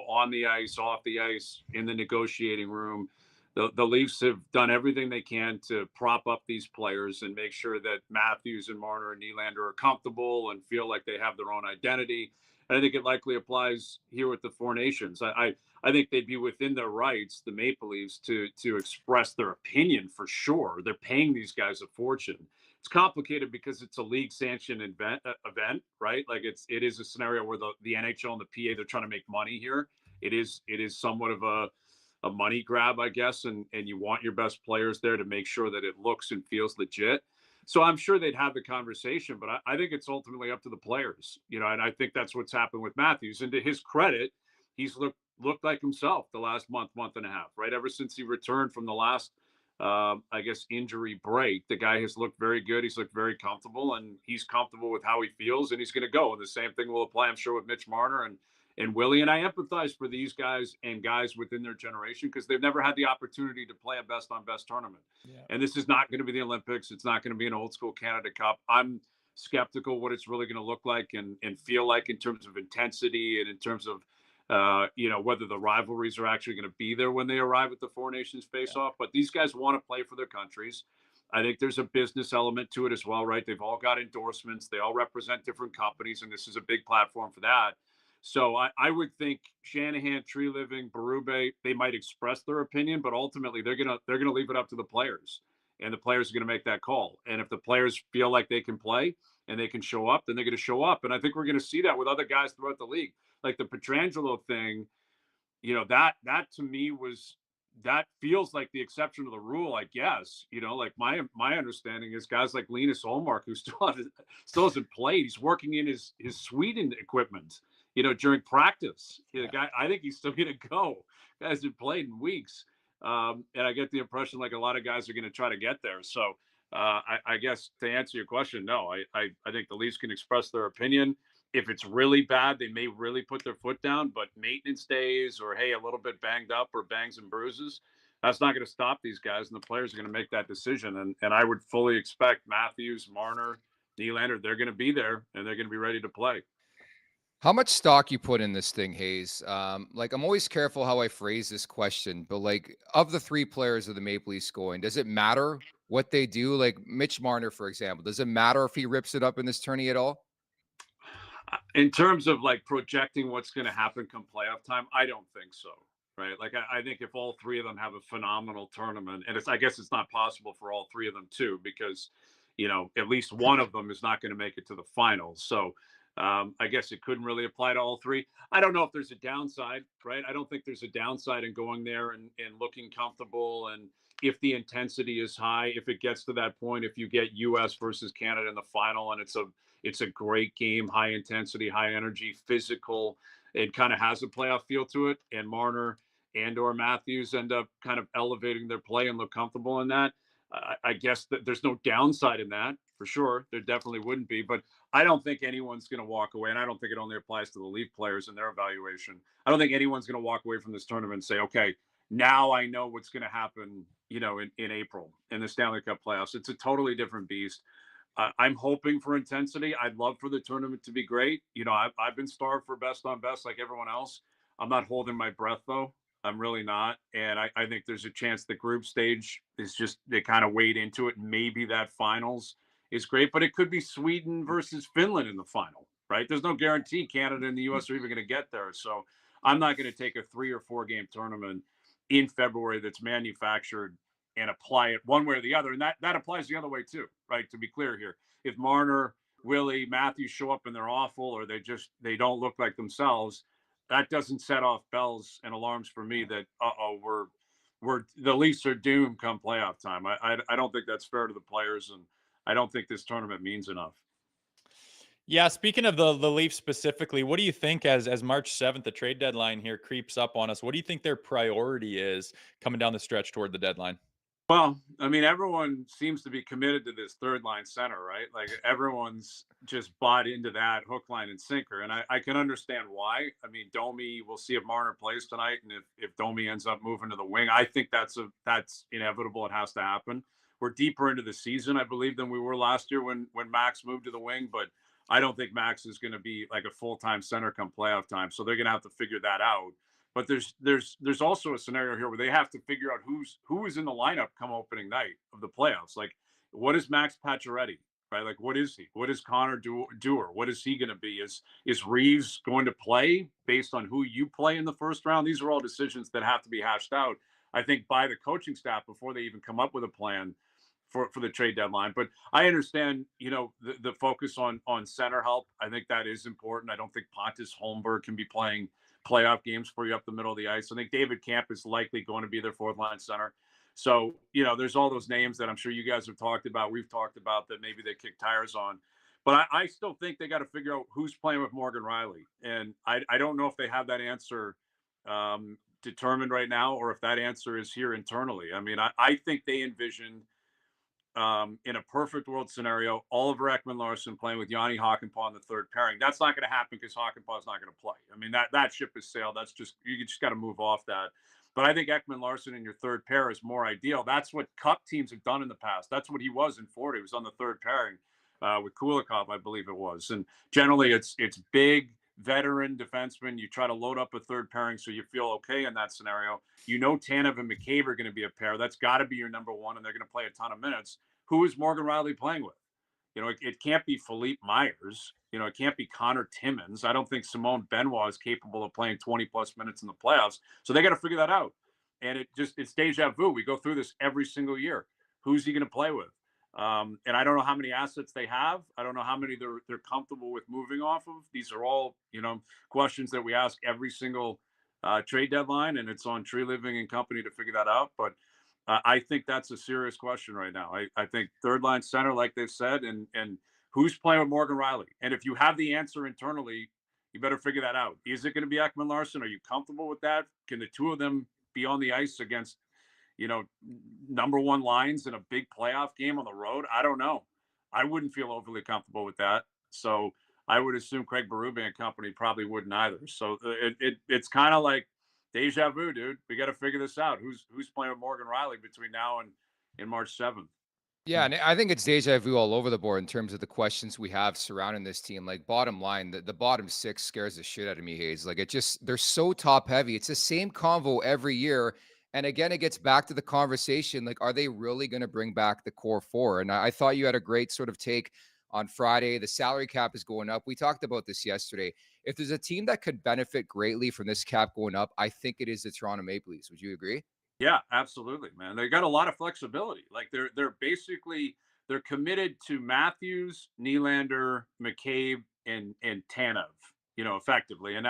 on the ice, off the ice, in the negotiating room. The Leafs have done everything they can to prop up these players and make sure that Matthews and Marner and Nylander are comfortable and feel like they have their own identity. And I think it likely applies here with the Four Nations. I think they'd be within their rights, the Maple Leafs, to express their opinion for sure. They're paying these guys a fortune. It's complicated because it's a league sanctioned event, right? Like it is a scenario where the NHL and the PA, they're trying to make money here. It is somewhat of a money grab, I guess, and you want your best players there to make sure that it looks and feels legit. So I'm sure they'd have the conversation, but I think it's ultimately up to the players, and I think that's what's happened with Matthews. And to his credit, he's looked like himself the last month and a half, right? Ever since he returned from the last, I guess, injury break, the guy has looked very good. He's looked very comfortable, and he's comfortable with how he feels, and he's going to go. And the same thing will apply, I'm sure, with Mitch Marner and Willie. And I empathize for these guys and guys within their generation because they've never had the opportunity to play a best on best tournament. Yeah. And this is not going to be the Olympics. It's not going to be an old school Canada Cup. I'm skeptical what it's really going to look like and feel like in terms of intensity and in terms of, whether the rivalries are actually going to be there when they arrive at the Four Nations face-off. But these guys want to play for their countries. I think there's a business element to it as well, right? They've all got endorsements. They all represent different companies, and this is a big platform for that. So I would think Shanahan, Tree Living, Berube, they might express their opinion, but ultimately they're gonna leave it up to the players. and the players are going to make that call. And if the players feel like they can play and they can show up, then they're going to show up. And I think we're going to see that with other guys throughout the league. Like the Pietrangelo thing, that to me that feels like the exception to the rule, I guess. Like my understanding is guys like Linus Olmark, who still hasn't played. He's working in his Sweden equipment, during practice. The guy, I think he's still going to go. Guy hasn't played in weeks. And I get the impression like a lot of guys are going to try to get there. So I guess to answer your question, no, I think the Leafs can express their opinion. If it's really bad, they may really put their foot down, but maintenance days or, hey, a little bit banged up or bangs and bruises, that's not going to stop these guys. And the players are going to make that decision. And I would fully expect Matthews, Marner, Nylander, they're going to be there and they're going to be ready to play. How much stock you put in this thing, Hayes? Like, I'm always careful how I phrase this question, but like, of the 3 players of the Maple Leafs going, does it matter what they do? Like Mitch Marner, for example, does it matter if he rips it up in this tourney at all? In terms of like projecting what's going to happen come playoff time, I don't think so. Right. Like, I think if all 3 of them have a phenomenal tournament, and I guess it's not possible for all 3 of them too, because, at least one of them is not going to make it to the finals. So I guess it couldn't really apply to all 3. I don't know if there's a downside, right? I don't think there's a downside in going there and looking comfortable. And if the intensity is high, if it gets to that point, if you get US versus Canada in the final and it's a great game, high intensity, high energy, physical, it kind of has a playoff feel to it. And Marner and or Matthews end up kind of elevating their play and look comfortable in that. I guess that there's no downside in that for sure. There definitely wouldn't be, but I don't think anyone's going to walk away. And I don't think it only applies to the Leaf players and their evaluation. I don't think anyone's going to walk away from this tournament and say, okay, now I know what's going to happen, in April in the Stanley Cup playoffs. It's a totally different beast. I'm hoping for intensity. I'd love for the tournament to be great. I've been starved for best on best like everyone else. I'm not holding my breath though. I'm really not. And I think there's a chance the group stage is just, they kind of wade into it. Maybe that finals is great, but it could be Sweden versus Finland in the final, right? There's no guarantee Canada and the US are even going to get there. So I'm not going to take a 3 or 4 game tournament in February that's manufactured and apply it one way or the other. And that applies the other way too, right? To be clear here, if Marner, Willie, Matthews show up and they're awful, or they don't look like themselves, that doesn't set off bells and alarms for me that, we're the Leafs are doomed come playoff time. I don't think that's fair to the players. And I don't think this tournament means enough. Yeah, speaking of the Leafs specifically, what do you think as March 7th, the trade deadline here creeps up on us? What do you think their priority is coming down the stretch toward the deadline? Well, I mean, everyone seems to be committed to this third line center, right? Like everyone's just bought into that hook, line, and sinker. And I can understand why. I mean, Domi, we'll see if Marner plays tonight. And if Domi ends up moving to the wing, I think that's inevitable. It has to happen. We're deeper into the season, I believe, than we were last year when Max moved to the wing. But I don't think Max is going to be like a full-time center come playoff time. So they're going to have to figure that out. But there's also a scenario here where they have to figure out who is in the lineup come opening night of the playoffs. Like, what is Max Pacioretty, right? Like, what is he? What is Connor Dewar? What is he going to be? Is Reeves going to play based on who you play in the first round? These are all decisions that have to be hashed out, I think, by the coaching staff before they even come up with a plan for the trade deadline. But I understand, the focus on center help. I think that is important. I don't think Pontus Holmberg can be playing playoff games for you up the middle of the ice. I think David Kämpf is likely going to be their fourth line center. So, there's all those names that I'm sure you guys have talked about. We've talked about that maybe they kick tires on. But I still think they got to figure out who's playing with Morgan Rielly. And I don't know if they have that answer determined right now or if that answer is here internally. I mean, I think they envisioned in a perfect world scenario, Oliver Ekman-Larsson playing with Yanni Hakanpää in the third pairing. That's not going to happen because Hakanpää is not going to play. I mean, that ship has sailed. That's you just got to move off that. But I think Ekman-Larsson in your third pair is more ideal. That's what Cup teams have done in the past. That's what he was in Florida. He was on the third pairing with Kulikov, I believe it was. And generally, it's big veteran defenseman. You try to load up a third pairing so you feel okay in that scenario. Tanev and McCabe are going to be a pair. That's got to be your number one, and they're going to play a ton of minutes. Who is Morgan Rielly playing with? It can't be Philippe Myers. It can't be Connor Timmins. I don't think Simone Benoit is capable of playing 20-plus minutes in the playoffs. So they got to figure that out. And it's deja vu. We go through this every single year. who's he going to play with? And I don't know how many assets they have. I don't know how many they're comfortable with moving off of. These are all, questions that we ask every single trade deadline, and it's on Tree Living and Company to figure that out. But I think that's a serious question right now. I think third line center, like they've said, and who's playing with Morgan Rielly? And if you have the answer internally, you better figure that out. Is it going to be Ekman Larson? Are you comfortable with that? Can the two of them be on the ice against, number one lines in a big playoff game on the road? I don't know. I wouldn't feel overly comfortable with that. So I would assume Craig Berube and company probably wouldn't either. So it's kind of like deja vu, dude. We got to figure this out. Who's playing with Morgan Rielly between now and March 7th? Yeah, and I think it's deja vu all over the board in terms of the questions we have surrounding this team. Like, bottom line, the bottom six scares the shit out of me, Hayes. Like, they're so top heavy. It's the same convo every year. And again, it gets back to the conversation. Like, are they really going to bring back the core four? And I thought you had a great sort of take on Friday. The salary cap is going up. We talked about this yesterday. If there's a team that could benefit greatly from this cap going up, I think it is the Toronto Maple Leafs. Would you agree? Yeah, absolutely, man. They got a lot of flexibility. Like they're committed to Matthews, Nylander, McCabe, and Tanev, effectively. And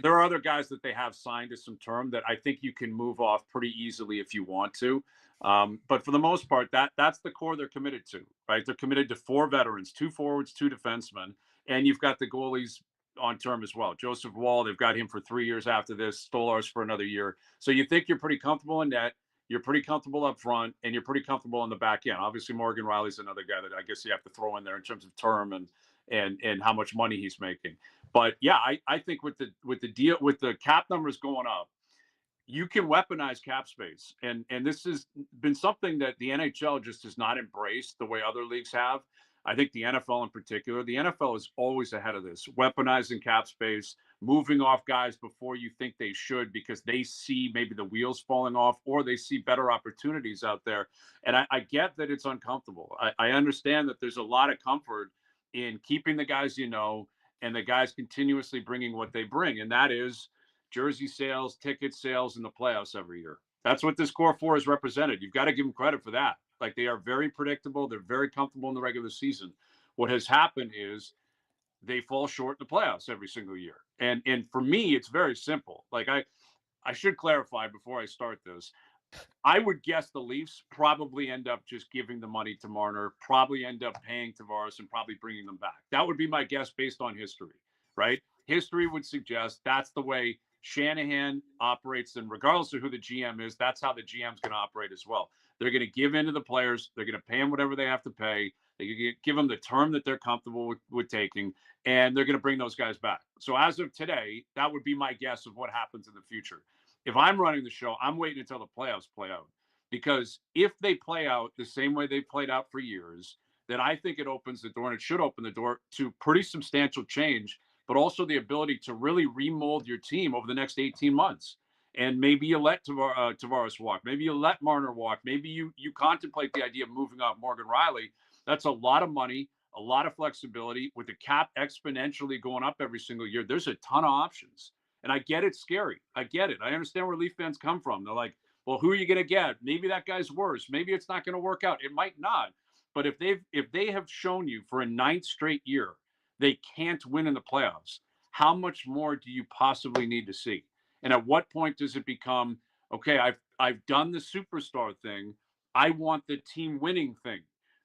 there are other guys that they have signed to some term that I think you can move off pretty easily if you want to. But for the most part, that's the core they're committed to, right? They're committed to 4 veterans, 2 forwards, 2 defensemen, and you've got the goalies on term as well. Joseph Wall, they've got him for 3 years after this. Stolarz for another year. So you think you're pretty comfortable in net, you're pretty comfortable up front, and you're pretty comfortable on the back end. Obviously, Morgan Rielly's another guy that I guess you have to throw in there in terms of term and how much money he's making. But yeah, I think with the cap numbers going up, you can weaponize cap space. And this has been something that the NHL just has not embraced the way other leagues have. I think the NFL in particular, the NFL is always ahead of this, weaponizing cap space, moving off guys before you think they should because they see maybe the wheels falling off or they see better opportunities out there. And I get that it's uncomfortable. I understand that there's a lot of comfort in keeping the guys and the guys continuously bringing what they bring. And that is jersey sales, ticket sales in the playoffs every year. That's what this core 4 is represented. You've got to give them credit for that. Like, they are very predictable. They're very comfortable in the regular season. What has happened is they fall short in the playoffs every single year. And for me, it's very simple. Like, I should clarify before I start this. I would guess the Leafs probably end up just giving the money to Marner, probably end up paying Tavares, and probably bringing them back. That would be my guess based on history, right? History would suggest that's the way Shanahan operates, and regardless of who the GM is, that's how the GM's going to operate as well. They're going to give in to the players. They're going to pay them whatever they have to pay. They give them the term that they're comfortable with taking, and they're going to bring those guys back. So as of today, that would be my guess of what happens in the future. If I'm running the show, I'm waiting until the playoffs play out, because if they play out the same way they've played out for years, then I think it opens the door, and it should open the door to pretty substantial change, but also the ability to really remold your team over the next 18 months. And maybe you let Tavares walk. Maybe you let Marner walk. Maybe you contemplate the idea of moving off Morgan Rielly. That's a lot of money, a lot of flexibility. With the cap exponentially going up every single year, there's a ton of options. And I get it's scary. I get it. I understand where Leaf fans come from. They're like, well, who are you going to get? Maybe that guy's worse. Maybe it's not going to work out. It might not. But if they have shown you for a 9th straight year they can't win in the playoffs, how much more do you possibly need to see? And at what point does it become, okay, I've done the superstar thing, I want the team winning thing?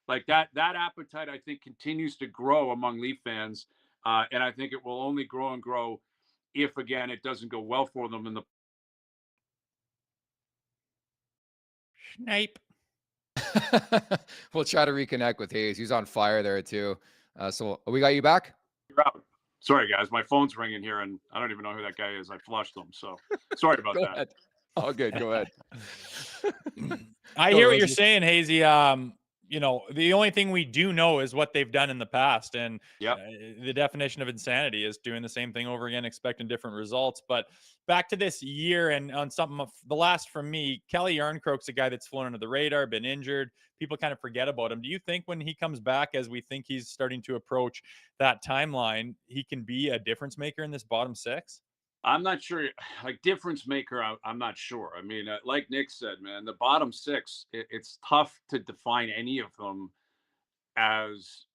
Like that appetite, I think, continues to grow among Leaf fans. And I think it will only grow and grow if, again, it doesn't go well for them in the Snipe. We'll try to reconnect with Hayes. He's on fire there too. So we got you back? You're out. Sorry, guys. My phone's ringing here, and I don't even know who that guy is. I flushed them, so sorry about that. Ahead. All good. Go ahead. I hear what you're saying, Hazy. The only thing we do know is what they've done in the past. And the definition of insanity is doing the same thing over again, expecting different results. But back to this year, and on something of the last from me, Kelly Yarncroke's a guy that's flown under the radar, been injured. People kind of forget about him. Do you think when he comes back, as we think he's starting to approach that timeline, he can be a difference maker in this bottom 6? I'm not sure. Like difference maker, I'm not sure. I mean, like Nick said, man, the bottom six, it's tough to define any of them as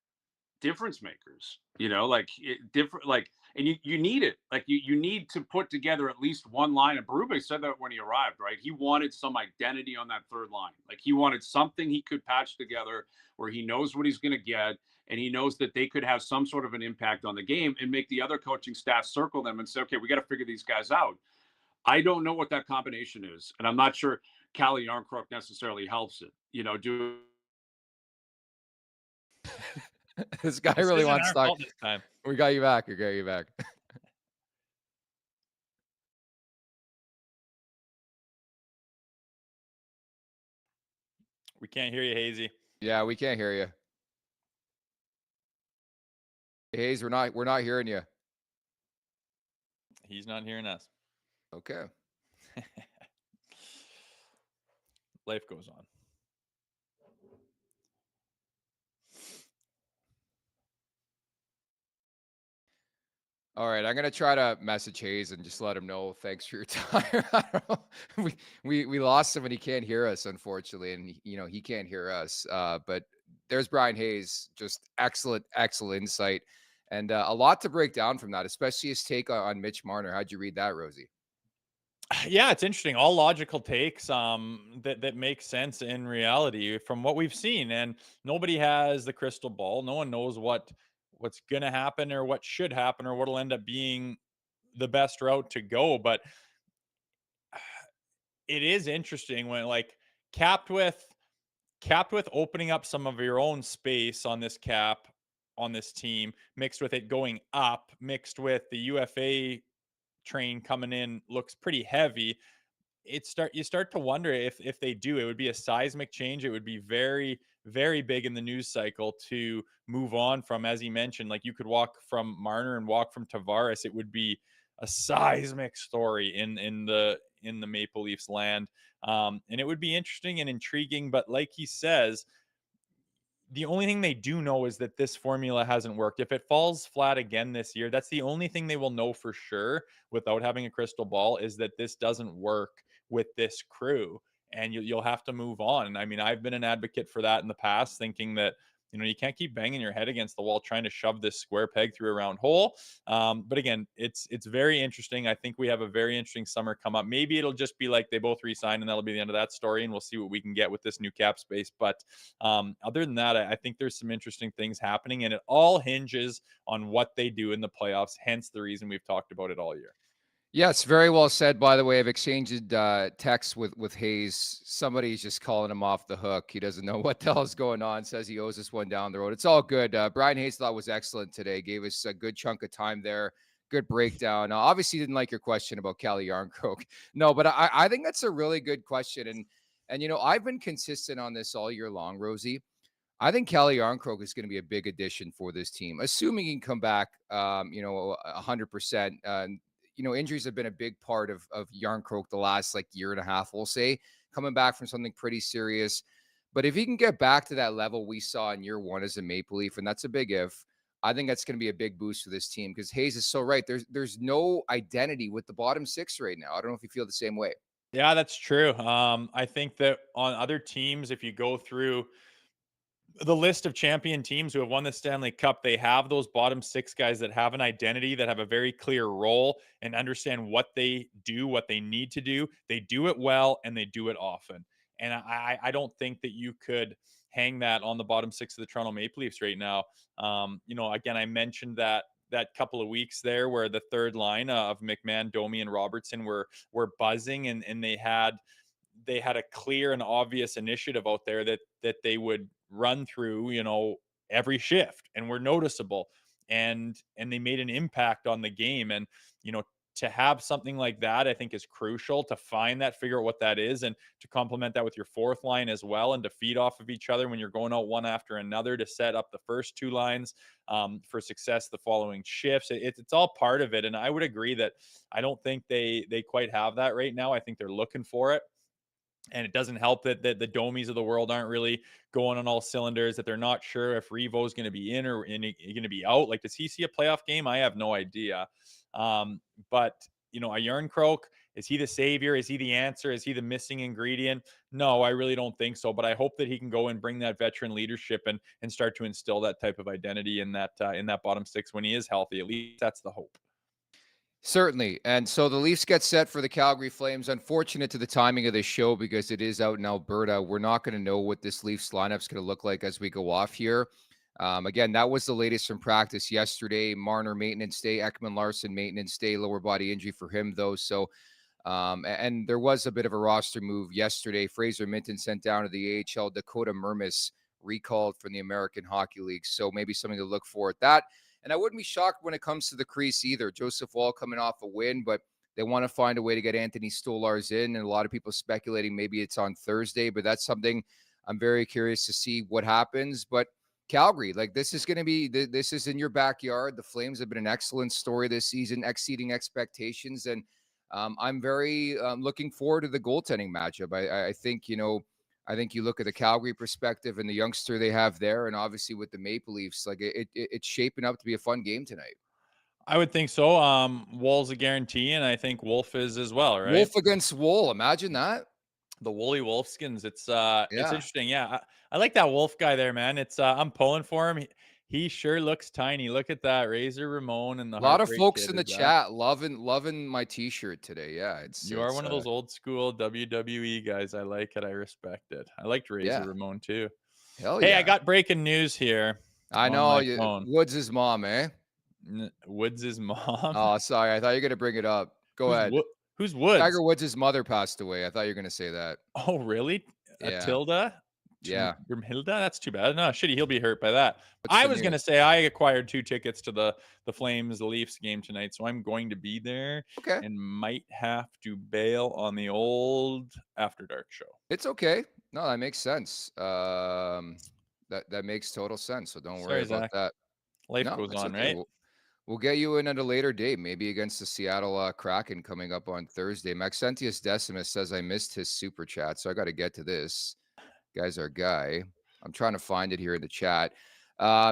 difference makers. Like different, like, and you need it. Like you need to put together at least one line. And Berube said that when he arrived, right? He wanted some identity on that third line. Like he wanted something he could patch together where he knows what he's going to get, and he knows that they could have some sort of an impact on the game, and make the other coaching staff circle them and say, okay, we got to figure these guys out. I don't know what that combination is, and I'm not sure Calle Yarncroc necessarily helps it. Do This guy This really isn't wants our to talk. fault this time. We got you back. We got you back. We can't hear you, Hazy. Yeah, we can't hear you. Hayes, we're not hearing you. He's not hearing us. Okay. Life goes on. All right, I'm gonna try to message Hayes and just let him know. Thanks for your time. I don't know. We lost him and he can't hear us, unfortunately, and he can't hear us. But there's Bryan Hayes, just excellent insight, and a lot to break down from that, especially his take on Mitch Marner. How'd you read that, Rosie? Yeah, it's interesting. All logical takes that make sense in reality from what we've seen. And nobody has the crystal ball. No one knows what's gonna happen or what should happen or what'll end up being the best route to go. But it is interesting when like capped with opening up some of your own space on this cap on this team, mixed with it going up, mixed with the UFA train coming in looks pretty heavy. You start to wonder if they do, it would be a seismic change. It would be very, very big in the news cycle to move on from, as he mentioned, like you could walk from Marner and walk from Tavares. It would be a seismic story in the Maple Leafs land. And it would be interesting and intriguing, but like he says, the only thing they do know is that this formula hasn't worked. If it falls flat again this year, that's the only thing they will know for sure without having a crystal ball, is that this doesn't work with this crew, and you'll have to move on. I mean, I've been an advocate for that in the past, thinking that you can't keep banging your head against the wall trying to shove this square peg through a round hole. But again, it's very interesting. I think we have a very interesting summer come up. Maybe it'll just be like they both resign and that'll be the end of that story, and we'll see what we can get with this new cap space. But other than that, I think there's some interesting things happening, and it all hinges on what they do in the playoffs. Hence the reason we've talked about it all year. Yes, very well said. By the way, I've exchanged texts with Hayes. Somebody's just calling him off the hook. He doesn't know what the hell is going on. Says he owes us one down the road. It's all good. Bryan Hayes thought was excellent today. Gave us a good chunk of time there. Good breakdown. Obviously, didn't like your question about Calle Yarncroc. No, but I think that's a really good question. And I've been consistent on this all year long, Rosie. I think Calle Yarncroc is going to be a big addition for this team, assuming he can come back, 100%. Injuries have been a big part of Yarncroc the last year and a half, we'll say, coming back from something pretty serious. But if he can get back to that level we saw in year one as a Maple Leaf, and that's a big if, I think that's going to be a big boost for this team, because Hayes is so right. There's no identity with the bottom six right now. I don't know if you feel the same way. Yeah, that's true. I think that on other teams, if you go through the list of champion teams who have won the Stanley Cup, they have those bottom six guys that have an identity, that have a very clear role and understand what they do, what they need to do. They do it well and they do it often. And I don't think that you could hang that on the bottom six of the Toronto Maple Leafs right now. Again, I mentioned that couple of weeks there where the third line of McMahon, Domi, and Robertson were buzzing, and they had a clear and obvious initiative out there that they would run through, every shift, and were noticeable, and they made an impact on the game. And to have something like that, I think, is crucial to find that, figure out what that is, and to complement that with your fourth line as well, and to feed off of each other when you're going out one after another, to set up the first two lines for success the following shifts. It's all part of it. And I would agree that I don't think they quite have that right now. I think they're looking for it. And it doesn't help that the Domis of the world aren't really going on all cylinders, that they're not sure if Revo is going to be in or going to be out. Like, does he see a playoff game? I have no idea. But a Yarn Croak? Is he the savior? Is he the answer? Is he the missing ingredient? No, I really don't think so. But I hope that he can go and bring that veteran leadership and start to instill that type of identity in that bottom six when he is healthy. At least that's the hope. Certainly. And so the Leafs get set for the Calgary Flames. Unfortunate to the timing of this show because it is out in Alberta. We're not going to know what this Leafs lineup is going to look like as we go off here. Again, that was the latest from practice yesterday. Marner maintenance day, Ekman Larson maintenance day, lower body injury for him though. So, and there was a bit of a roster move yesterday. Fraser Minton sent down to the AHL. Dakota Mermis recalled from the American Hockey League. So maybe something to look for at that. And I wouldn't be shocked when it comes to the crease either. Joseph Wall coming off a win, but they want to find a way to get Anthony Stolarz in. And a lot of people speculating maybe it's on Thursday, but that's something I'm very curious to see what happens. But Calgary, like this is going to be, this is in your backyard. The Flames have been an excellent story this season, exceeding expectations. And I'm very looking forward to the goaltending matchup. I think, I think you look at the Calgary perspective and the youngster they have there, and obviously with the Maple Leafs, like it's shaping up to be a fun game tonight. I would think so. Wall's a guarantee, and I think Wolf is as well, right? Wolf against Wool. Imagine that. The woolly Wolfskins. It's Yeah. interesting. Yeah, I like that Wolf guy there, man. It's I'm pulling for him. He sure looks tiny. Look at that, Razor Ramon and the A lot of Heartbreak folks Kid in the is chat loving my T-shirt today. Yeah, You are one of those old school WWE guys. I like it. I respect it. I liked Razor Ramon too. Hell Hey, yeah. I got breaking news here. I know Woods' mom, eh? Woods' mom. Oh, sorry. I thought you were gonna bring it up. Go ahead. Who's Woods? Tiger Woods' mother passed away. I thought you were gonna say that. Oh, really? Yeah. Tilda? Yeah. Hilda? That's too bad. No, shitty. He'll be hurt by that. What's I the was news? going to say I acquired 2 tickets to the Flames, the Leafs game tonight. So I'm going to be there Okay. and might have to bail on the old After Dark show. It's okay. No, that makes sense. That makes total sense. So don't worry about that. Life goes on, right? We'll get you in at a later date, maybe against the Seattle Kraken coming up on Thursday. Maxentius Decimus says I missed his super chat, so I got to get to this. Guy's our guy. I'm trying to find it here in the chat.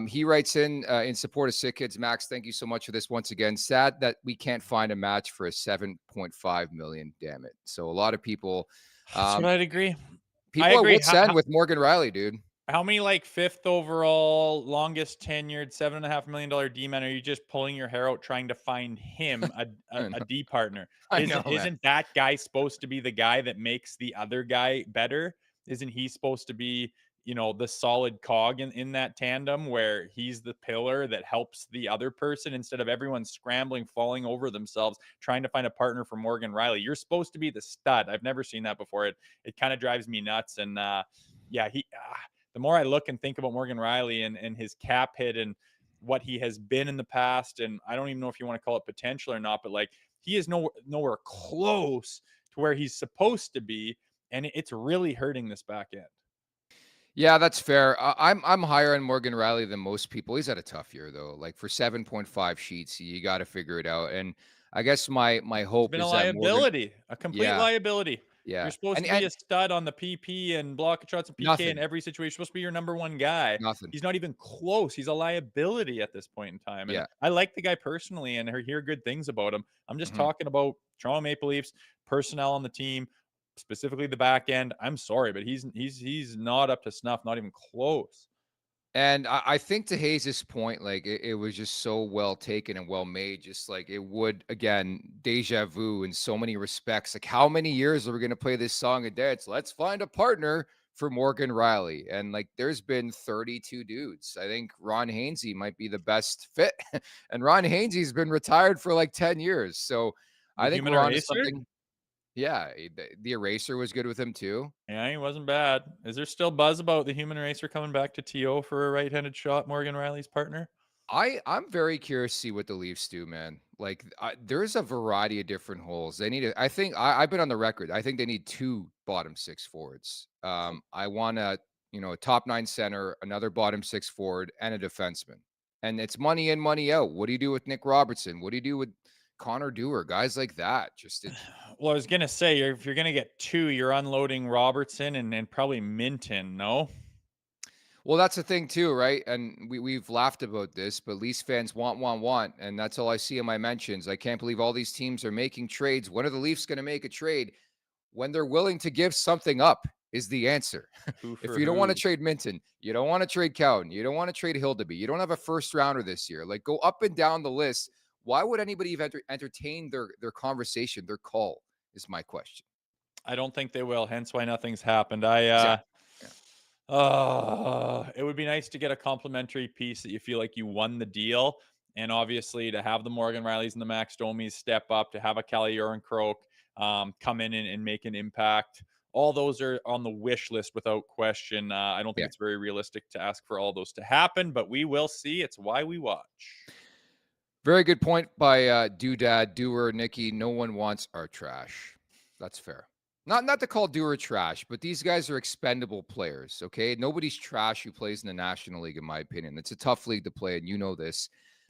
He writes in support of Sick Kids. Max, thank you so much for this once again. Sad that we can't find a match for a $7.5 million. Damn it. So a lot of people. That's what I'd agree. People are with send with Morgan Rielly, dude. How many 5th overall, longest tenured, $7.5 million D-man are you just pulling your hair out trying to find him a D partner? Isn't that guy supposed to be the guy that makes the other guy better? Isn't he supposed to be, the solid cog in that tandem where he's the pillar that helps the other person instead of everyone scrambling, falling over themselves, trying to find a partner for Morgan Rielly? You're supposed to be the stud. I've never seen that before. It kind of drives me nuts. And the more I look and think about Morgan Rielly and his cap hit and what he has been in the past, and I don't even know if you want to call it potential or not, but he is nowhere close to where he's supposed to be. And it's really hurting this back end. Yeah, that's fair. I'm higher on Morgan Rielly than most people. He's had a tough year though. For 7.5 sheets, you got to figure it out. And I guess my hope is a liability, a complete liability. Yeah, you're supposed to be a stud on the PP and block shots and PK in every situation. You're supposed to be your number one guy. Nothing. He's not even close. He's a liability at this point in time. And I like the guy personally and hear good things about him. I'm just talking about Toronto Maple Leafs personnel on the team. Specifically the back end. I'm sorry, but he's not up to snuff, not even close. And I think to Hayes' point, it was just so well taken and well made, just it would, again, deja vu in so many respects. How many years are we going to play this song and dance? Let's find a partner for Morgan Rielly. And there's been 32 dudes. I think Ron Hainsey might be the best fit. And Ron Hainsey's been retired for 10 years. So I think Ron is something. Yeah, the eraser was good with him too. Yeah, he wasn't bad. Is there still buzz about the human eraser coming back to TO for a right-handed shot, Morgan Rielly's partner? I'm very curious to see what the Leafs do, man. There's a variety of different holes. They need I think I've been on the record. I think they need 2 bottom 6 forwards. I want a top 9 center, another bottom 6 forward, and a defenseman. And it's money in, money out. What do you do with Nick Robertson? What do you do with Connor Dewar, guys like that? Well, I was gonna say, if you're gonna get 2, you're unloading Robertson and probably Minton, no? Well, that's the thing too, right? And we've laughed about this, but Leafs fans want, and that's all I see in my mentions. I can't believe all these teams are making trades. When are the Leafs going to make a trade? When they're willing to give something up is the answer. Who If for you don't want to who? trade Minton, you don't want to trade Cowden, you don't want to trade Hildeby, you don't have a first rounder this year. Like go up and down the list. Why would anybody even entertain their conversation, their call? Is my question. I don't think they will. Hence why nothing's happened. Exactly. Yeah. It would be nice to get a complimentary piece that you feel like you won the deal. And obviously to have the Morgan Rileys and the Max Domis step up, to have a Calle Croak come in and make an impact. All those are on the wish list without question. I don't think Yeah. it's very realistic to ask for all those to happen, but we will see. It's why we watch. Very good point by Doodad, Doer, Nikki. No one wants our trash. That's fair. Not to call Doer trash, but these guys are expendable players, okay? Nobody's trash who plays in the National League, in my opinion. It's a tough league to play, and you know this.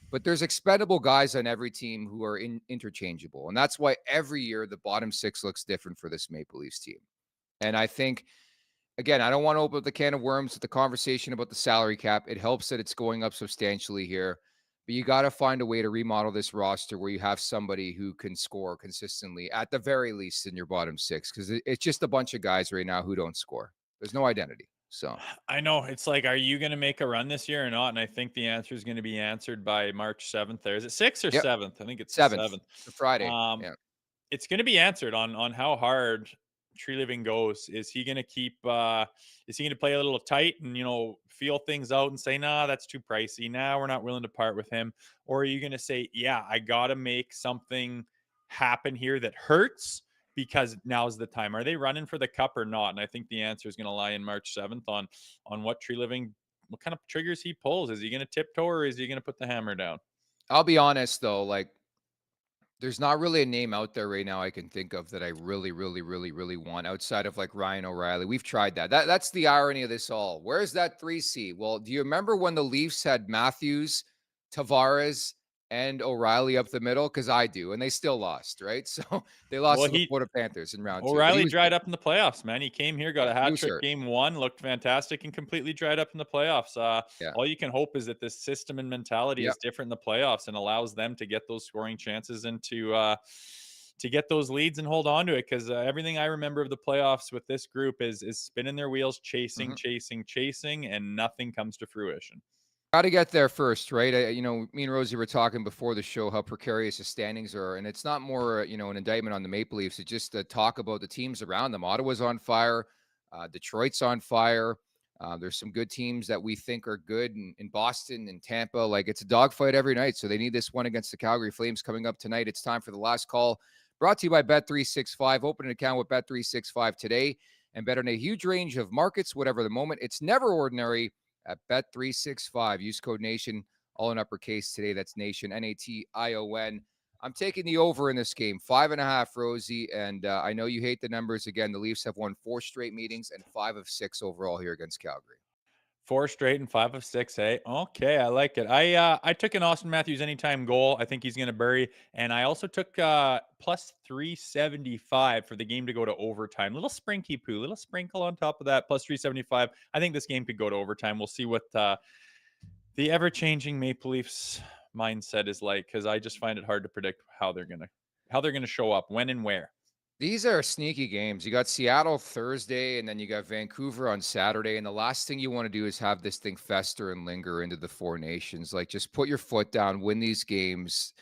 But there's expendable guys on every team who are interchangeable. And that's why every year the bottom six looks different for this Maple Leafs team. And I think, again, I don't want to open up the can of worms with the conversation about the salary cap. It helps that it's going up substantially here. But you got to find a way to remodel this roster where you have somebody who can score consistently, at the very least, in your bottom six, because it's just a bunch of guys right now who don't score. There's no identity. So I know it's like, are you going to make a run this year or not? And I think the answer is going to be answered by March 7th. There is it 6th or yep, 7th? I think it's 7th, 7th. the Friday. Um, Yeah. it's going to be answered on how hard Tree Living goes. Is he going to keep? Is he going to play a little tight and feel things out and say, nah, that's too pricey. Nah, we're not willing to part with him. Or are you going to say, yeah, I got to make something happen here that hurts because now's the time? Are they running for the cup or not? And I think the answer is going to lie in March 7th on what Tree Living, what kind of triggers he pulls. Is he going to tiptoe or is he going to put the hammer down? I'll be honest though, like, there's not really a name out there right now I can think of that I really, really, really, really want outside of like Ryan O'Reilly. We've tried that. That's the irony of this all. Where's that 3C? Well, do you remember when the Leafs had Matthews, Tavares, and O'Reilly up the middle? Because I do, and they still lost, right? So they lost Well, to the Florida Panthers in round 2. But O'Reilly was dried good. up in the playoffs, man. He came here, got a He hat was trick hurt. game 1, looked fantastic, and completely dried up in the playoffs. Yeah. All you can hope is that this system and mentality Yep. is different in the playoffs and allows them to get those scoring chances and to get those leads and hold on to it. Because everything I remember of the playoffs with this group is spinning their wheels, chasing, and nothing comes to fruition. Got to get there first, right? Me and Rosie were talking before the show how precarious the standings are, and it's not more, an indictment on the Maple Leafs. It's just to talk about the teams around them. Ottawa's on fire, Detroit's on fire. There's some good teams that we think are good in Boston and Tampa. Like, it's a dogfight every night, so they need this one against the Calgary Flames coming up tonight. It's time for the last call. Brought to you by Bet365. Open an account with Bet365 today and bet on a huge range of markets, whatever the moment. It's never ordinary at Bet365. Use code NATION, all in uppercase today. That's NATION, N-A-T-I-O-N. I'm taking the over in this game, 5.5, Rosie. And I know you hate the numbers. Again, the Leafs have won 4 straight meetings and 5 of 6 overall here against Calgary. 4 straight and 5 of 6. Hey, okay, I like it. I took an Austin Matthews anytime goal. I think he's going to bury, and I also took plus 375 for the game to go to overtime. Little little sprinkle on top of that. Plus 375. I think this game could go to overtime. We'll see what the ever-changing Maple Leafs mindset is like, because I just find it hard to predict how they're gonna show up, when and where. These are sneaky games. You got Seattle Thursday, and then you got Vancouver on Saturday. And the last thing you want to do is have this thing fester and linger into the 4 nations. Like, just put your foot down, win these games,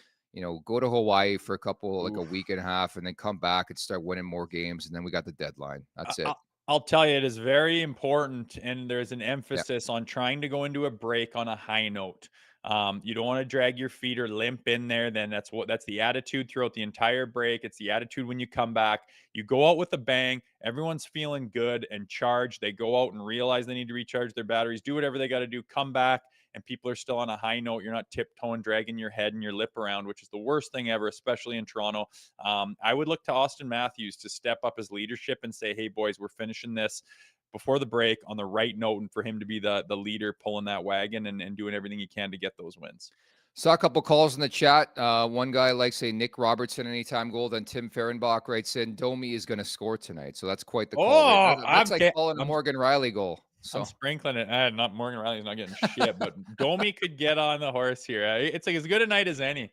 go to Hawaii for a week and a half, and then come back and start winning more games. And then we got the deadline. That's it. I'll tell you, it is very important, and there's an emphasis on trying to go into a break on a high note. You don't want to drag your feet or limp in there. Then that's the attitude throughout the entire break. It's the attitude when you come back. You go out with a bang. Everyone's feeling good and charged. They go out and realize they need to recharge their batteries, do whatever they got to do, come back, and people are still on a high note. You're not tiptoeing, dragging your head and your lip around, which is the worst thing ever, especially in Toronto. I would look to Austin Matthews to step up his leadership and say, hey, boys, we're finishing this before the break on the right note, and for him to be the leader pulling that wagon and doing everything he can to get those wins. Saw a couple calls in the chat. One guy likes a Nick Robertson anytime goal. Then Tim Fehrenbach writes in, Domi is going to score tonight. So that's quite the call. That's like calling a Morgan Rielly goal. So I'm sprinkling it. Not Morgan Rielly's not getting shit, but Domi could get on the horse here. It's like as good a night as any.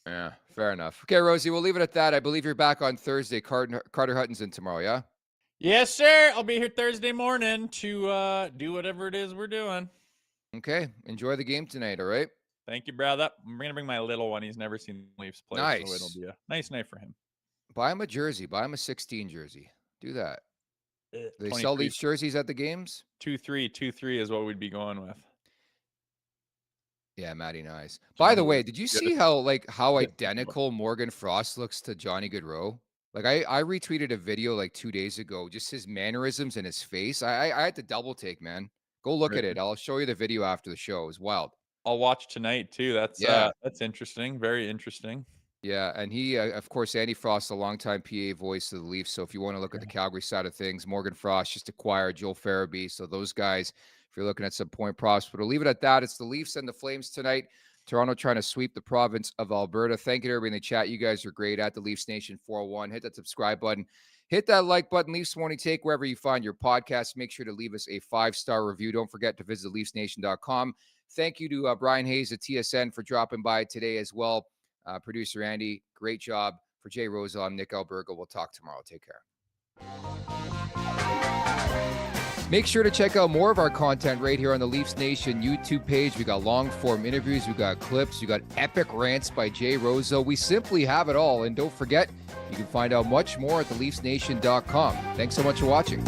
yeah, fair enough. Okay, Rosie, we'll leave it at that. I believe you're back on Thursday. Carter Hutton's in tomorrow, yeah? Yes, sir. I'll be here Thursday morning to do whatever it is we're doing. Okay, enjoy the game tonight, all right? Thank you, brother. I'm going to bring my little one. He's never seen the Leafs play, Nice. so it'll be a nice night for him. Buy him a jersey. Buy him a 16 jersey. Do that. Do they 23. sell Leafs jerseys at the games? 2-3 is what we'd be going with. Yeah, Matty, nice. By the way, did you see how identical Morgan Frost looks to Johnny Gaudreau? Like I retweeted a video like 2 days ago, just his mannerisms and his face. I had to double take, man. Go look at it. I'll show you the video after the show. It's wild. I'll watch tonight too. That's interesting. Very interesting. Yeah, and he, of course, Andy Frost, a longtime PA voice of the Leafs. So if you want to look at the Calgary side of things, Morgan Frost just acquired Joel Farabee. So those guys, if you're looking at some point props, but we'll leave it at that. It's the Leafs and the Flames tonight. Toronto trying to sweep the province of Alberta. Thank you to everybody in the chat. You guys are great at the Leafs Nation 401. Hit that subscribe button. Hit that like button. Leafs Morning Take wherever you find your podcast. Make sure to leave us a 5-star review. Don't forget to visit leafsnation.com. Thank you to Brian Hayes at TSN for dropping by today as well. Producer Andy, great job. For Jay Rosehill, I'm Nick Alberga. We'll talk tomorrow. Take care. Make sure to check out more of our content right here on the Leafs Nation YouTube page. We got long-form interviews. We got clips. We got epic rants by Jay Rosehill. We simply have it all. And don't forget, you can find out much more at theleafsnation.com. Thanks so much for watching.